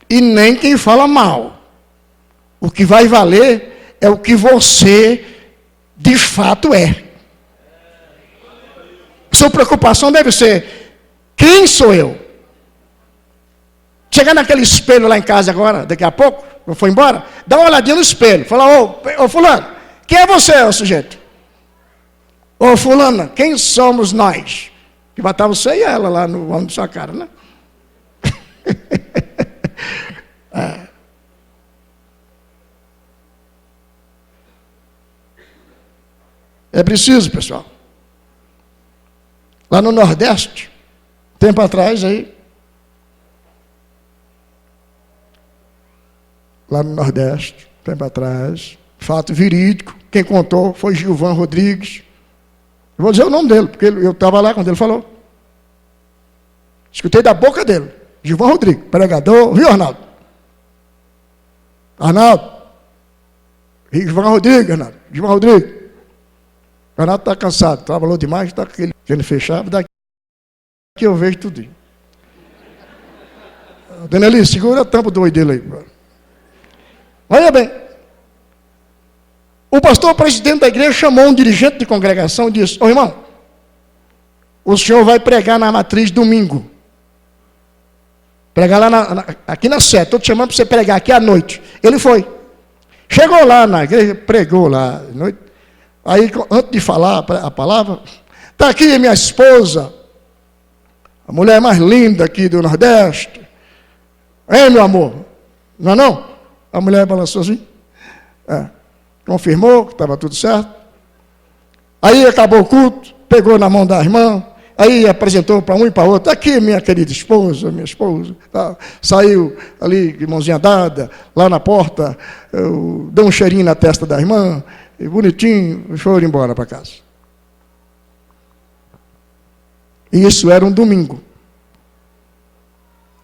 e nem quem fala mal. O que vai valer é o que você de fato é. Sua preocupação deve ser, quem sou eu? Chegar naquele espelho lá em casa agora, daqui a pouco, eu for embora, dá uma olhadinha no espelho, fala, ô fulano, quem é você, ô sujeito? Ô fulana, quem somos nós? Que vai estar você e ela lá no olho da sua cara, né? É preciso, pessoal. Lá no Nordeste, tempo atrás aí, lá no Nordeste, tempo atrás, fato verídico, quem contou foi Gilvan Rodrigues. Eu vou dizer o nome dele, porque eu estava lá quando ele falou. Escutei da boca dele. Gilvan Rodrigues, pregador, viu, Arnaldo? Arnaldo. Gilvan Rodrigues, Arnaldo. Gilvan Rodrigues. O Arnaldo está cansado, trabalhou demais, está querendo fechar, daqui eu vejo tudo. Dona Eli, segura a tampa do oi dele aí. Olha bem. O pastor presidente da igreja chamou um dirigente de congregação e disse: ô irmão, o senhor vai pregar na matriz domingo. Pregar lá aqui na Sé, estou te chamando para você pregar aqui à noite. Ele foi. Chegou lá na igreja, pregou lá à noite. Aí, antes de falar a palavra, está aqui minha esposa, a mulher mais linda aqui do Nordeste. Hein, meu amor? Não é não? A mulher balançou assim. Confirmou que estava tudo certo. Aí acabou o culto, pegou na mão da irmã, aí apresentou para um e para outro: aqui minha querida esposa, minha esposa. Tá. Saiu ali de mãozinha dada, lá na porta, deu um cheirinho na testa da irmã, e bonitinho, e foram embora para casa. E isso era um domingo.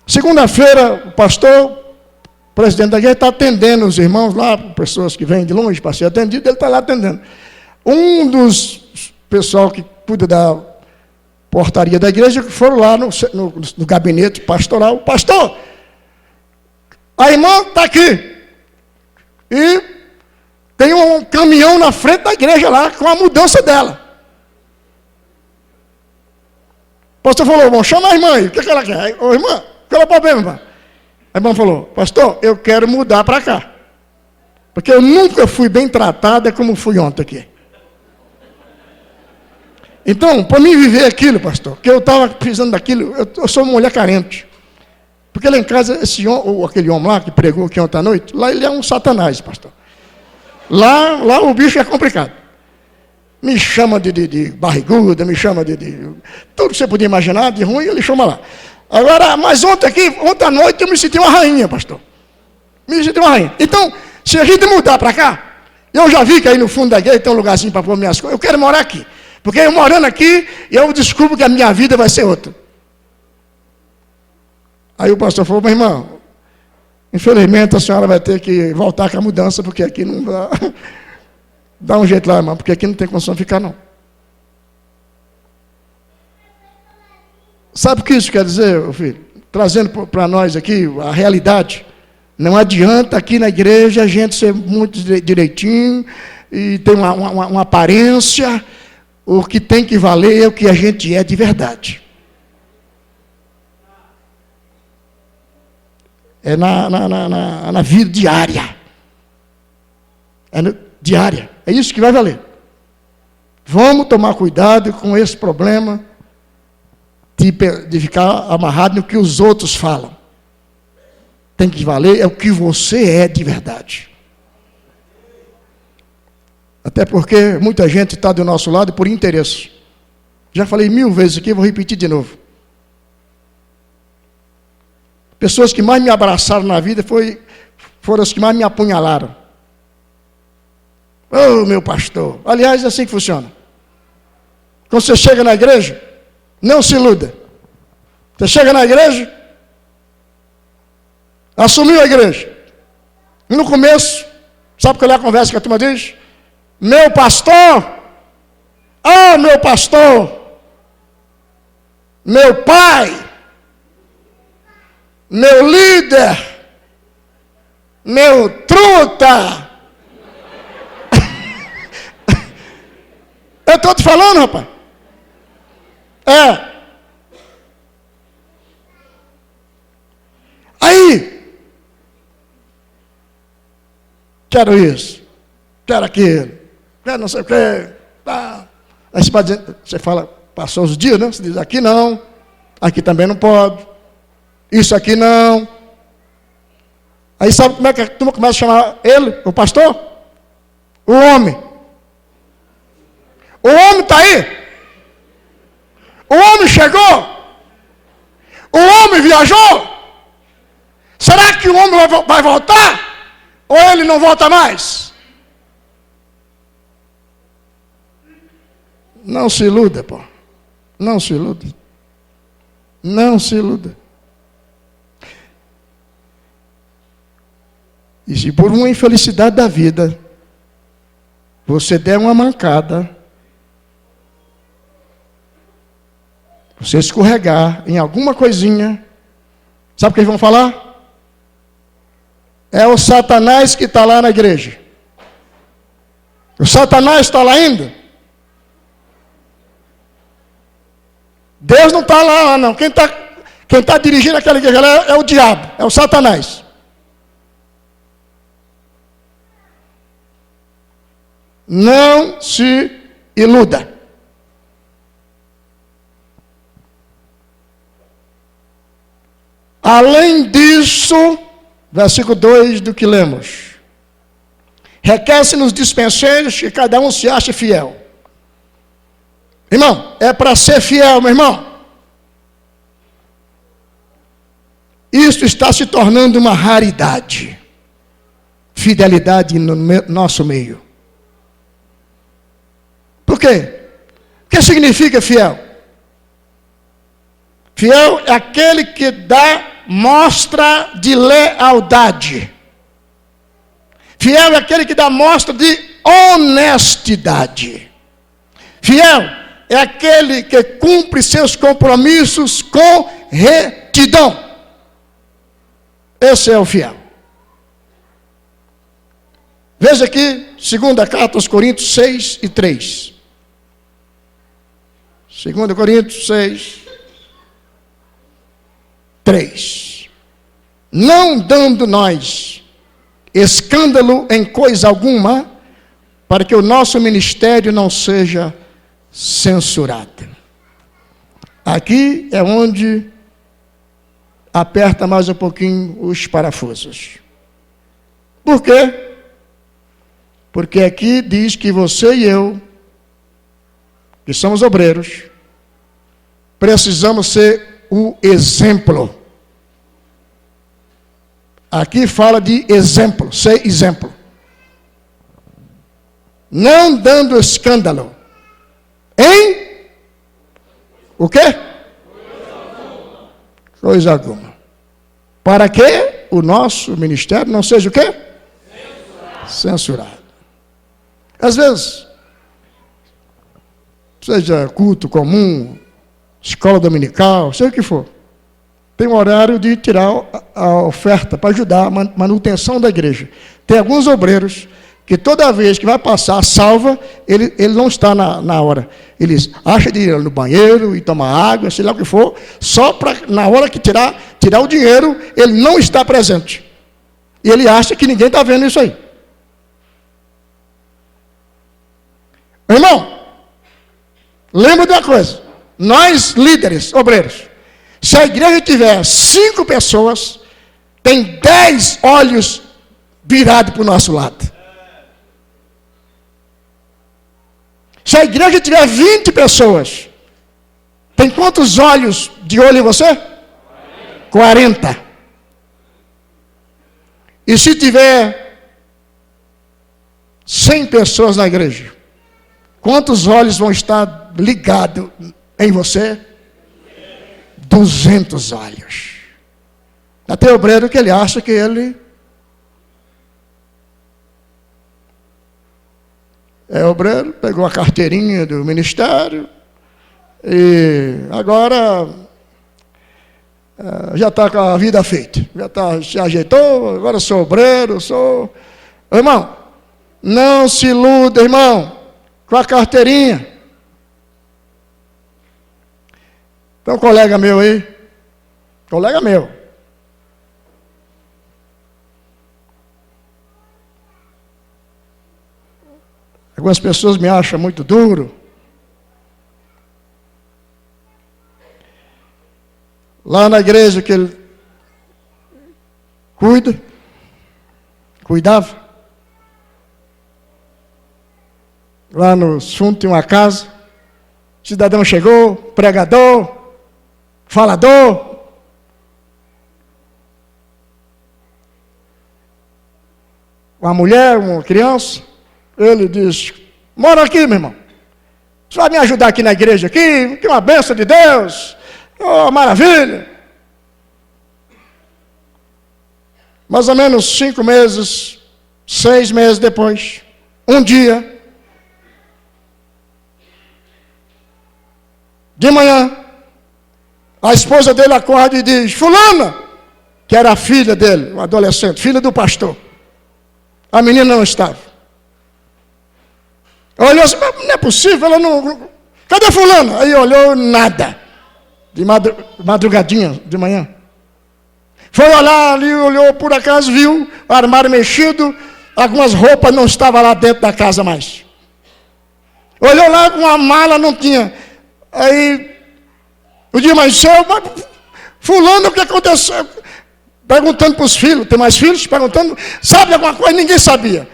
Segunda-feira, o pastor, presidente da igreja, está atendendo os irmãos lá, pessoas que vêm de longe para ser atendido, ele está lá atendendo. Um dos pessoal que cuida da portaria da igreja, que foram lá no gabinete pastoral: pastor, a irmã está aqui, e tem um caminhão na frente da igreja lá, com a mudança dela. O pastor falou: bom, chama a irmã aí, o que ela quer? Ô irmã, qual é o problema, irmã? A irmã falou: pastor, eu quero mudar para cá, porque eu nunca fui bem tratada como fui ontem aqui. Então, para mim viver aquilo, pastor, que eu estava precisando daquilo, eu sou uma mulher carente. Porque lá em casa, aquele homem lá que pregou aqui ontem à noite, lá ele é um satanás, pastor. Lá o bicho é complicado. Me chama de barriguda, me chama de tudo que você podia imaginar, de ruim, ele chama lá. Agora, mas ontem à noite, eu me senti uma rainha, pastor. Me senti uma rainha. Então, se a gente mudar para cá, eu já vi que aí no fundo da igreja tem um lugarzinho para pôr minhas coisas, eu quero morar aqui. Porque eu morando aqui, eu descubro que a minha vida vai ser outra. Aí o pastor falou: meu irmão, infelizmente a senhora vai ter que voltar com a mudança, porque aqui não dá. Dá um jeito lá, irmão, porque aqui não tem condição de ficar, não. Sabe o que isso quer dizer, filho? Trazendo para nós aqui a realidade. Não adianta aqui na igreja a gente ser muito direitinho e ter uma aparência. O que tem que valer é o que a gente é de verdade. É na vida diária. Diária. É isso que vai valer. Vamos tomar cuidado com esse problema de ficar amarrado no que os outros falam. Tem que valer é o que você é de verdade. Até porque muita gente está do nosso lado por interesse. Já falei 1000 vezes aqui, vou repetir de novo. Pessoas que mais me abraçaram na vida foram as que mais me apunhalaram. Ô, meu pastor. Aliás, é assim que funciona. Quando você chega na igreja, não se iluda. Você chega na igreja, assumiu a igreja. E no começo, sabe qual é a conversa que a turma diz? Meu pastor, meu pastor, meu pai, meu líder, meu truta. Eu estou te falando, rapaz. Aí, quero isso, quero aquilo, quero não sei o quê. Tá. Aí você fala, passou os dias, né? Você diz: aqui não, aqui também não pode, isso aqui não. Aí sabe como é que a turma começa a chamar ele, o pastor? O homem. O homem está aí. O homem chegou. O homem viajou. Será que o homem vai voltar? Ou ele não volta mais? Não se iluda, pô. Não se iluda. Não se iluda. E se por uma infelicidade da vida, você der uma mancada, você escorregar em alguma coisinha, sabe o que eles vão falar? É o Satanás que está lá na igreja. O Satanás está lá ainda? Deus não está lá, não. Quem tá dirigindo aquela igreja lá é o diabo, é o Satanás. Não se iluda. Além disso, versículo 2 do que lemos. Requer-se nos dispenseiros que cada um se ache fiel. Irmão, é para ser fiel, meu irmão. Isso está se tornando uma raridade. Fidelidade no nosso meio. Por quê? O que significa fiel? Fiel é aquele que dá mostra de lealdade. Fiel é aquele que dá mostra de honestidade. Fiel é aquele que cumpre seus compromissos com retidão. Esse é o fiel. Veja aqui, segunda carta aos Coríntios 6 e 3. 2 Coríntios 6, 3. Não dando nós escândalo em coisa alguma, para que o nosso ministério não seja censurado. Aqui é onde aperta mais um pouquinho os parafusos. Por quê? Porque aqui diz que você e eu, que somos obreiros, precisamos ser o exemplo. Aqui fala de exemplo, ser exemplo. Não dando escândalo. Em? O quê? Coisa alguma. Para que o nosso ministério não seja o quê? Censurado. Às vezes, seja culto comum, escola dominical, seja o que for, tem um horário de tirar a oferta para ajudar a manutenção da igreja. Tem alguns obreiros que toda vez que vai passar a salva, ele não está na hora. Eles acham de ir no banheiro e tomar água, sei lá o que for, só para, na hora que tirar o dinheiro, ele não está presente. E ele acha que ninguém está vendo isso aí. Irmão, lembra de uma coisa. Nós, líderes, obreiros, se a igreja tiver 5 pessoas, tem 10 olhos virados para o nosso lado. Se a igreja tiver 20 pessoas, tem quantos olhos de olho em você? 40. E se tiver 100 pessoas na igreja, quantos olhos vão estar ligados em você? 200 olhos. Até o obreiro que ele acha que ele é obreiro, pegou a carteirinha do ministério e agora já está com a vida feita, se ajeitou, agora sou obreiro, Irmão, não se iluda, irmão, com a carteirinha. Tem um colega meu aí, algumas pessoas me acham muito duro. Lá na igreja que ele cuidava, Lá no fundo tinha uma casa. O cidadão chegou, pregador, falador. Uma mulher, uma criança. Ele diz: mora aqui, meu irmão. Você vai me ajudar aqui na igreja aqui? Que uma bênção de Deus. Oh, maravilha. Mais ou menos 5 meses, 6 meses depois, um dia, de manhã, a esposa dele acorda e diz: fulana, que era a filha dele, uma adolescente, filha do pastor. A menina não estava. Olhou assim: mas não é possível, ela não... Cadê fulana? Aí olhou, nada. De madrugadinha, de manhã. Foi olhar ali, olhou, por acaso viu o armário mexido, algumas roupas não estavam lá dentro da casa mais. Olhou lá, com a mala não tinha. Aí, o dia mais cedo, fulano, o que aconteceu? Perguntando para os filhos, tem mais filhos? Perguntando, sabe alguma coisa? Ninguém sabia.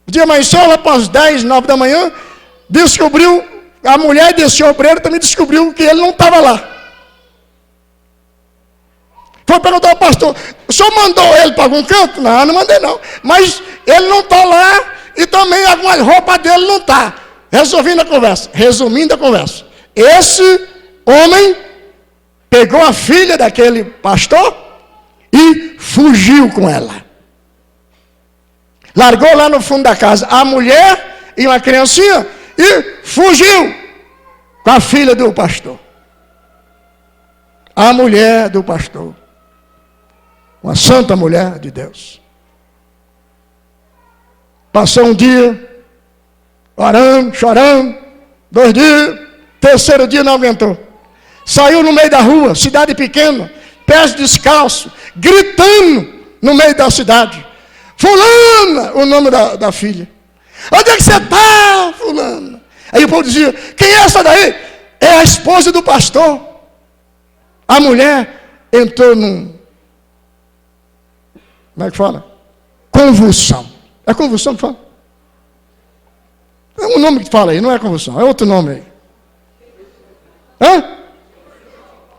O dia mais cedo, lá para as 10, 9 da manhã, descobriu, a mulher desse obreiro também descobriu que ele não estava lá. Foi perguntar ao pastor: o senhor mandou ele para algum canto? Não, não mandei não. Mas ele não está lá e também algumas roupas dele não está. Resumindo a conversa. Esse homem pegou a filha daquele pastor e fugiu com ela. Largou lá no fundo da casa a mulher e uma criancinha e fugiu com a filha do pastor. A mulher do pastor. Uma santa mulher de Deus. Passou um dia, orando, chorando, 2 dias, 3º dia não aguentou. Saiu no meio da rua, cidade pequena, pés descalços, gritando no meio da cidade: fulana, o nome da filha. Onde é que você está, fulana? Aí o povo dizia: quem é essa daí? É a esposa do pastor. A mulher entrou num... Como é que fala? Convulsão. É convulsão que fala? É um nome que fala aí, não é convulsão, é outro nome aí. Hã?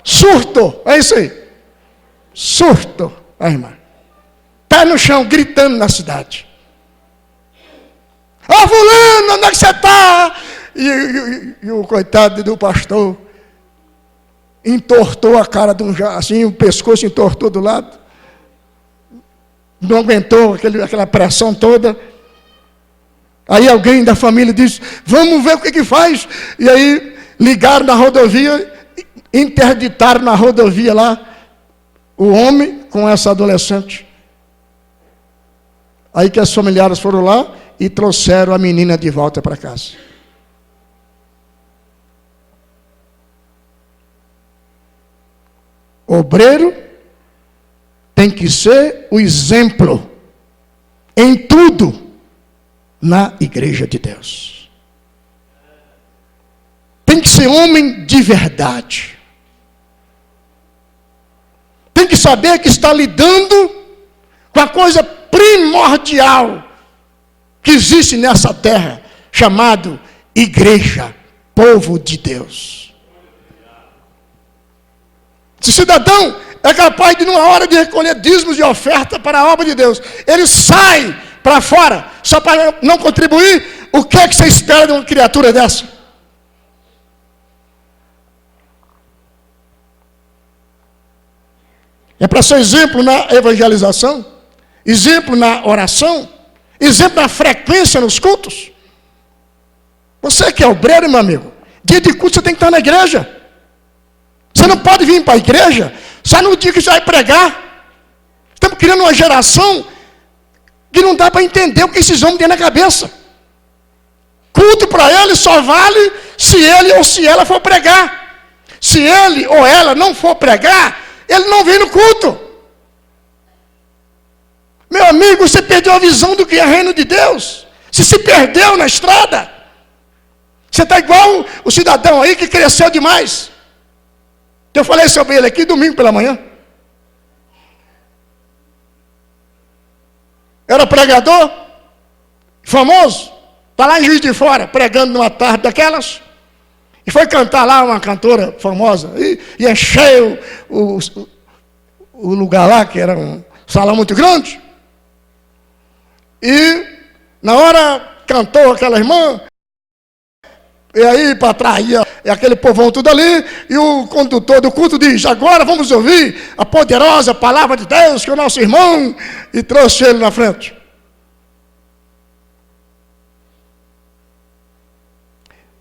Surto, é isso aí. Surto, a irmã. Está no chão, gritando na cidade. Ó, fulano, onde é que você está? E o coitado do pastor entortou a cara de assim, o pescoço entortou do lado. Não aguentou aquela pressão toda. Aí alguém da família disse: vamos ver o que faz. E aí ligaram na rodovia, interditaram na rodovia lá o homem com essa adolescente. Aí que as familiares foram lá e trouxeram a menina de volta para casa. Obreiro tem que ser o exemplo em tudo na igreja de Deus. Tem que ser homem de verdade. Tem que saber que está lidando com a coisa primordial que existe nessa terra, chamado igreja, povo de Deus. Esse cidadão é capaz de, numa hora de recolher dízimos e oferta para a obra de Deus, ele sai para fora, só para não contribuir. O que é que você espera de uma criatura dessa? É para ser exemplo na evangelização, exemplo na oração, exemplo na frequência nos cultos. Você que é obreiro, meu amigo, dia de culto você tem que estar na igreja. Você não pode vir para a igreja só no dia que você vai pregar. Estamos criando uma geração que não dá para entender o que esses homens têm na cabeça. Culto para ele só vale se ele ou se ela for pregar. Se ele ou ela não for pregar, ele não vem no culto. Meu amigo, você perdeu a visão do que é reino de Deus. Você se perdeu na estrada. Você está igual o cidadão aí que cresceu demais. Eu falei sobre ele aqui domingo pela manhã. Era pregador, famoso, Está lá em Juiz de Fora, pregando numa tarde daquelas. E foi cantar lá uma cantora famosa. E encheu o lugar lá, que era um salão muito grande. E na hora cantou aquela irmã. E aí para trás ia aquele povão tudo ali. E o condutor do culto diz: agora vamos ouvir a poderosa palavra de Deus, que é o nosso irmão. E trouxe ele na frente.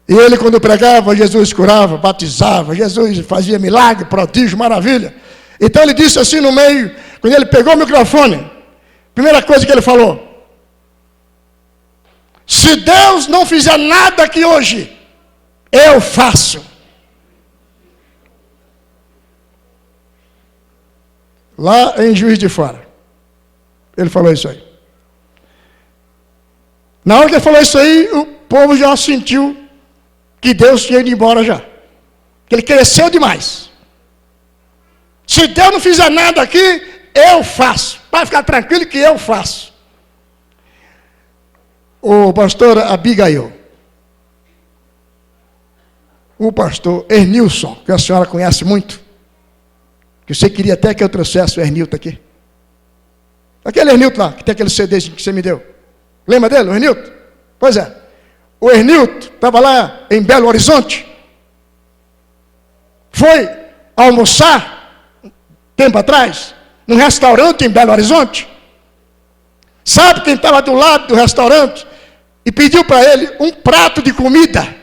E ele, quando pregava, Jesus curava, batizava, Jesus fazia milagre, prodígio, maravilha. Então ele disse assim no meio, quando ele pegou o microfone, primeira coisa que ele falou: se Deus não fizer nada aqui hoje, eu faço. Lá em Juiz de Fora, ele falou isso aí. Na hora que ele falou isso aí, o povo já sentiu que Deus tinha ido embora já. Que ele cresceu demais. Se Deus não fizer nada aqui, eu faço. Para ficar tranquilo que eu faço. O pastor Abigail, o pastor Ernilson, que a senhora conhece muito, que você queria até que eu trouxesse o Ernilton aqui. Aquele Ernilton lá, que tem aquele CD que você me deu. Lembra dele, o Ernilton? Pois é. O Ernilton estava lá em Belo Horizonte. Foi almoçar, tempo atrás, num restaurante em Belo Horizonte. Sabe quem estava do lado do restaurante e pediu para ele um prato de comida?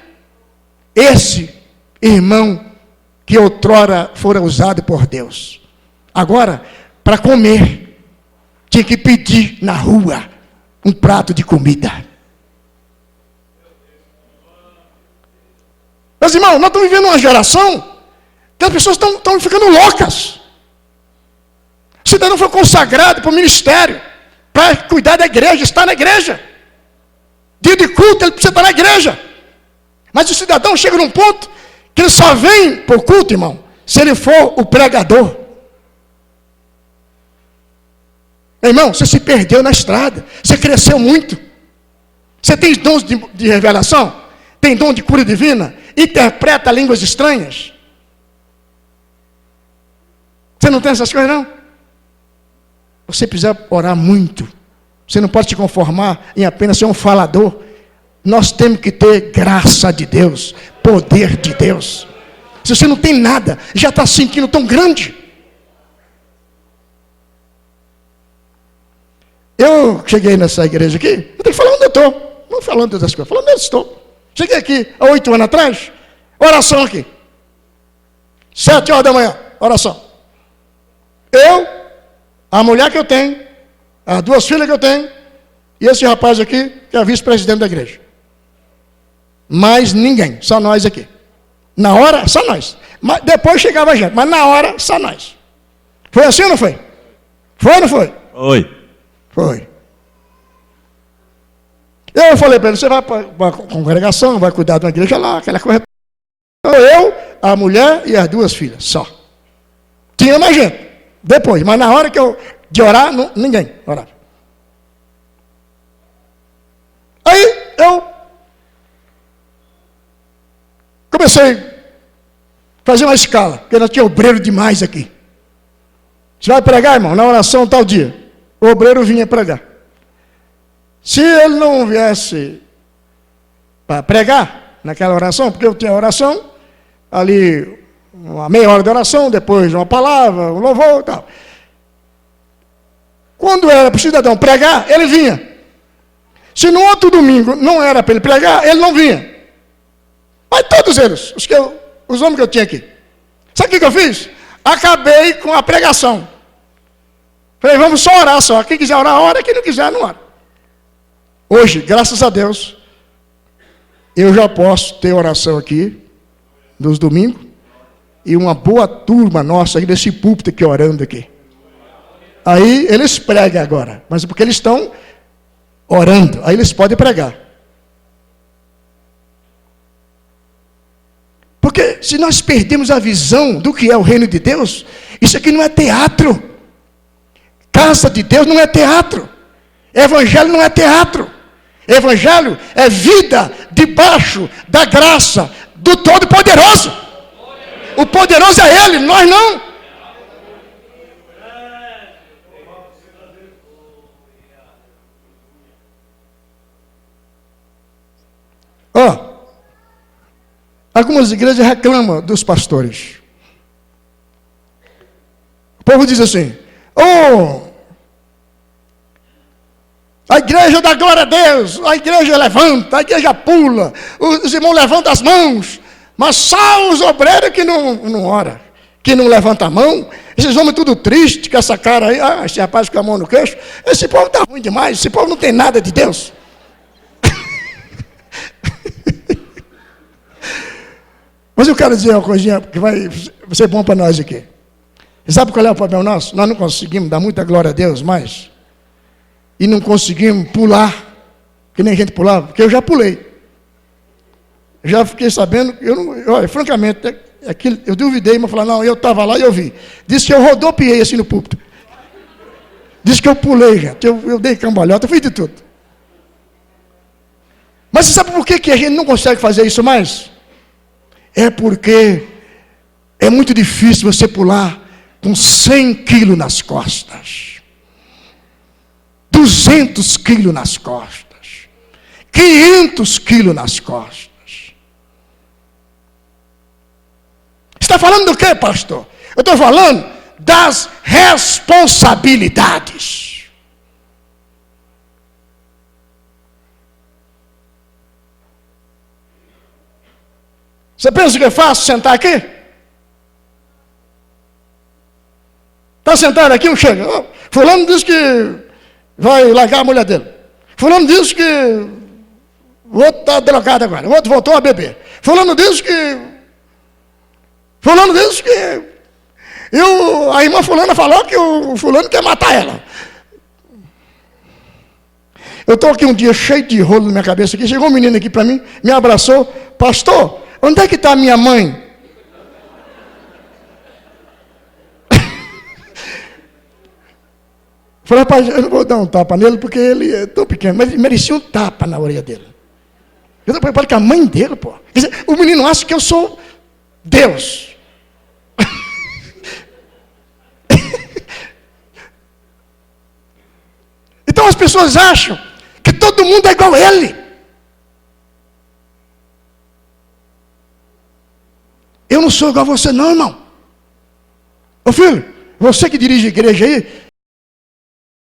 Esse irmão que outrora fora usado por Deus. Agora, para comer, tinha que pedir na rua um prato de comida. Meus irmãos, nós estamos vivendo uma geração que as pessoas estão ficando loucas. O cidadão foi consagrado para o ministério, para cuidar da igreja, estar na igreja. Dia de culto, ele precisa estar na igreja. Mas o cidadão chega num ponto que ele só vem para o culto, irmão, se ele for o pregador. Irmão, você se perdeu na estrada, você cresceu muito. Você tem dons de revelação? Tem dom de cura divina? Interpreta línguas estranhas? Você não tem essas coisas, não? Você precisa orar muito. Você não pode se conformar em apenas ser um falador. Nós temos que ter graça de Deus, poder de Deus. Se você não tem nada, já está se sentindo tão grande. Eu cheguei nessa igreja aqui, eu tenho que falar onde eu estou. Não falando das coisas, falando onde eu estou. Cheguei aqui há 8 anos atrás, oração aqui. 7 horas da manhã, oração. Eu, a mulher que eu tenho, as 2 filhas que eu tenho, e esse rapaz aqui, que é vice-presidente da igreja. Mais ninguém, só nós aqui. Na hora, só nós. Mas depois chegava a gente, mas na hora, só nós. Foi assim ou não foi? Foi ou não foi? Foi. Foi. Eu falei para ele: você vai para a congregação, vai cuidar de uma igreja lá, aquela coisa. Eu, a mulher e as 2 filhas, só. Tinha mais gente. Depois, mas na hora de orar, ninguém orava. Aí eu comecei a fazer uma escala, porque nós tinha obreiro demais aqui. Você vai pregar, irmão, na oração tal dia. O obreiro vinha pregar. Se ele não viesse para pregar naquela oração, porque eu tinha oração, ali uma meia hora de oração, depois uma palavra, um louvor e tal. Quando era para o cidadão pregar, ele vinha. Se no outro domingo não era para ele pregar, ele não vinha. Mas todos eles, os homens que eu tinha aqui. Sabe o que eu fiz? Acabei com a pregação. Falei: vamos só orar só. Quem quiser orar, ora. Quem não quiser, não ora. Hoje, graças a Deus, eu já posso ter oração aqui, nos domingos, e uma boa turma nossa aqui desse púlpito aqui orando aqui. Aí eles pregam agora, mas porque eles estão orando, aí eles podem pregar. Porque se nós perdemos a visão do que é o reino de Deus, isso aqui não é teatro. Casa de Deus não é teatro. Evangelho não é teatro. Evangelho é vida debaixo da graça do Todo-Poderoso. O poderoso é Ele, nós não. Algumas igrejas reclamam dos pastores. O povo diz assim: a igreja dá glória a Deus, a igreja levanta, a igreja pula, os irmãos levantam as mãos, mas só os obreiros que não oram, que não levantam a mão. Esses homens tudo tristes, com essa cara aí, esse rapaz com a mão no queixo, esse povo está ruim demais, esse povo não tem nada de Deus. Mas eu quero dizer uma coisinha que vai ser bom para nós aqui. Sabe qual é o problema nosso? Nós não conseguimos dar muita glória a Deus mais. E não conseguimos pular, que nem a gente pulava, porque eu já pulei. Já fiquei sabendo, olha, francamente, eu duvidei, mas falei, não, eu estava lá e eu vi. Disse que eu rodopiei assim no púlpito. Disse que eu pulei, gente. Eu dei cambalhota, eu fiz de tudo. Mas você sabe por que a gente não consegue fazer isso mais? É porque é muito difícil você pular com 100 quilos nas costas, 200 quilos nas costas, 500 quilos nas costas. Está falando do que, pastor? Eu estou falando das responsabilidades. Você pensa que é fácil sentar aqui? Está sentado aqui, um chega. Fulano diz que vai largar a mulher dele. Fulano diz que o outro está drogado agora. O outro voltou a beber. Fulano diz que a irmã fulana falou que o fulano quer matar ela. Eu estou aqui um dia cheio de rolo na minha cabeça aqui. Chegou um menino aqui para mim, me abraçou. Pastor, onde é que está a minha mãe? Falei, rapaz, eu não vou dar um tapa nele porque ele é tão pequeno, mas ele merecia um tapa na orelha dele. Eu estou preocupado com a mãe dele, pô. Quer dizer, o menino acha que eu sou Deus. Então as pessoas acham que todo mundo é igual a ele. Eu não sou igual a você não, irmão. Ô filho, você que dirige a igreja aí,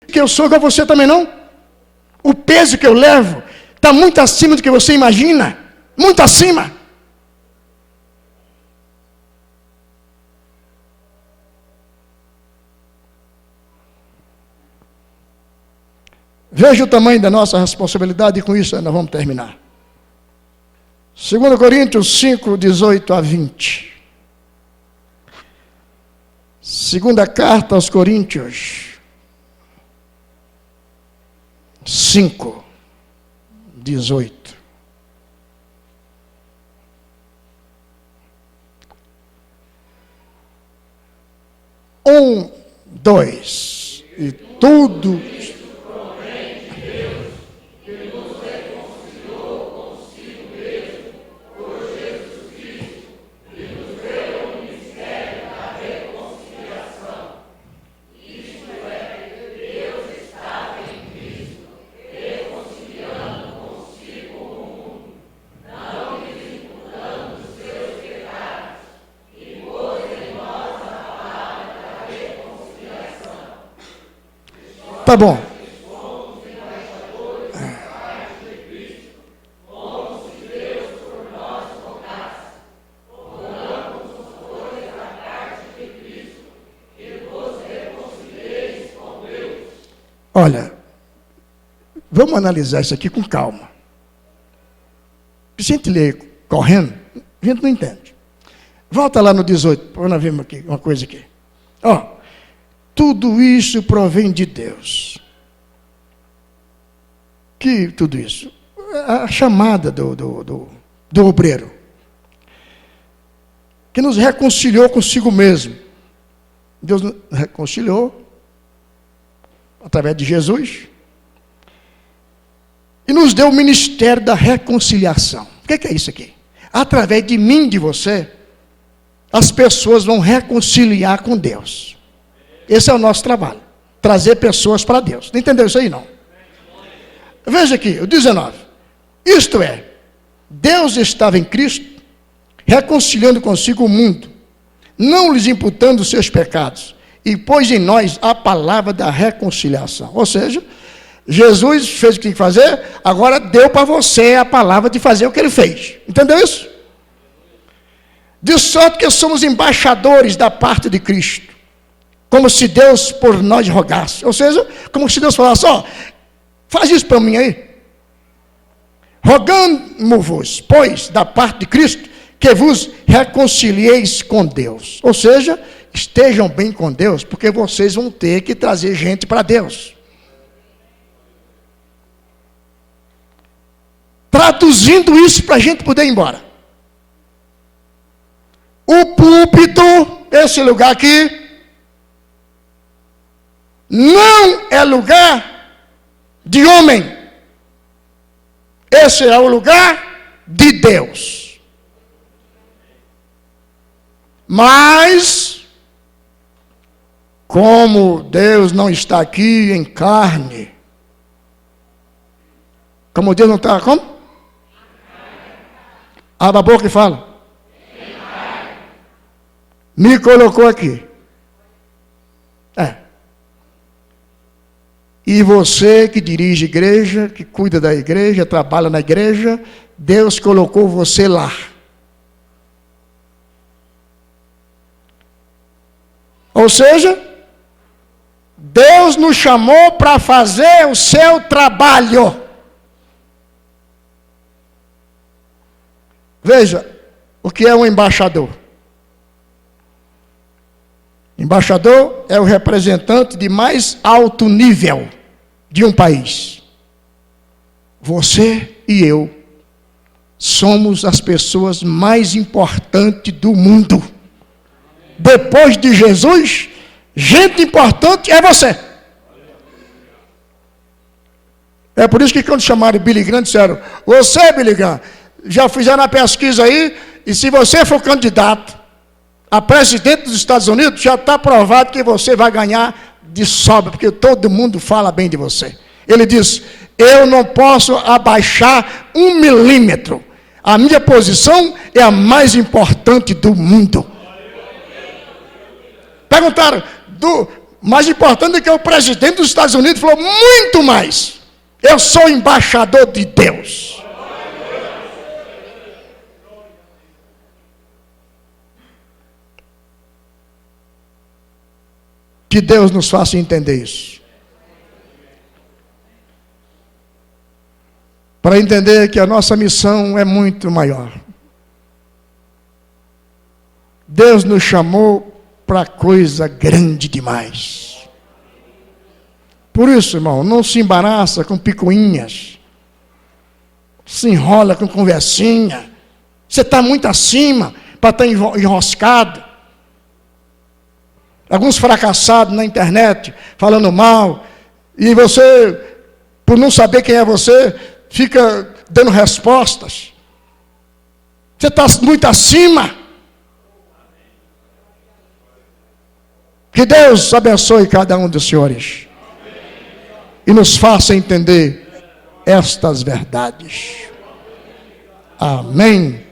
que eu sou igual a você também não? O peso que eu levo está muito acima do que você imagina. Muito acima. Veja o tamanho da nossa responsabilidade e com isso nós vamos terminar. 2 Coríntios 5, 18 a 20. Segunda carta aos Coríntios 5, 18. Um, dois, e tudo. Tá bom. Olha, vamos analisar isso aqui com calma. Se a gente ler correndo, a gente não entende. Volta lá no 18, para nós vermos aqui uma coisa aqui. Ó. Tudo isso provém de Deus. Que tudo isso? A chamada do obreiro. Que nos reconciliou consigo mesmo. Deus nos reconciliou através de Jesus. e nos deu o ministério da reconciliação. O que é isso aqui? Através de mim, de você, as pessoas vão reconciliar com Deus. Esse é o nosso trabalho, trazer pessoas para Deus. Não entendeu isso aí, não? Veja aqui, o 19. Isto é, Deus estava em Cristo, reconciliando consigo o mundo, não lhes imputando os seus pecados, e pôs em nós a palavra da reconciliação. Ou seja, Jesus fez o que tinha que fazer, agora deu para você a palavra de fazer o que ele fez. Entendeu isso? De sorte que somos embaixadores da parte de Cristo, como se Deus por nós rogasse. Ou seja, como se Deus falasse, ó, faz isso para mim aí. Rogamo-vos, pois, da parte de Cristo, que vos reconcilieis com Deus. Ou seja, estejam bem com Deus, porque vocês vão ter que trazer gente para Deus. Traduzindo isso para a gente poder ir embora. O púlpito, esse lugar aqui, não é lugar de homem. Esse é o lugar de Deus. Mas, como Deus não está aqui em carne, como Deus não está, como? Abra a boca e fala. Me colocou aqui. E você que dirige igreja, que cuida da igreja, trabalha na igreja, Deus colocou você lá. Ou seja, Deus nos chamou para fazer o seu trabalho. Veja, o que é um embaixador? Embaixador é o representante de mais alto nível de um país. Você e eu somos as pessoas mais importantes do mundo. Depois de Jesus, gente importante é você. É por isso que quando chamaram Billy Graham, disseram, você, Billy Graham, já fizeram a pesquisa aí, e se você for candidato a presidente dos Estados Unidos, já está provado que você vai ganhar de sobra, porque todo mundo fala bem de você. Ele diz, eu não posso abaixar 1 milímetro. A minha posição é a mais importante do mundo. Perguntaram, mais importante do que o presidente dos Estados Unidos? Falou, muito mais. Eu sou embaixador de Deus. Que Deus nos faça entender isso. Para entender que a nossa missão é muito maior. Deus nos chamou para coisa grande demais. Por isso, irmão, não se embaraça com picuinhas. Se enrola com conversinha. Você está muito acima para estar enroscado. Alguns fracassados na internet, falando mal, e você, por não saber quem é você, fica dando respostas. Você está muito acima. Que Deus abençoe cada um dos senhores. E nos faça entender estas verdades. Amém.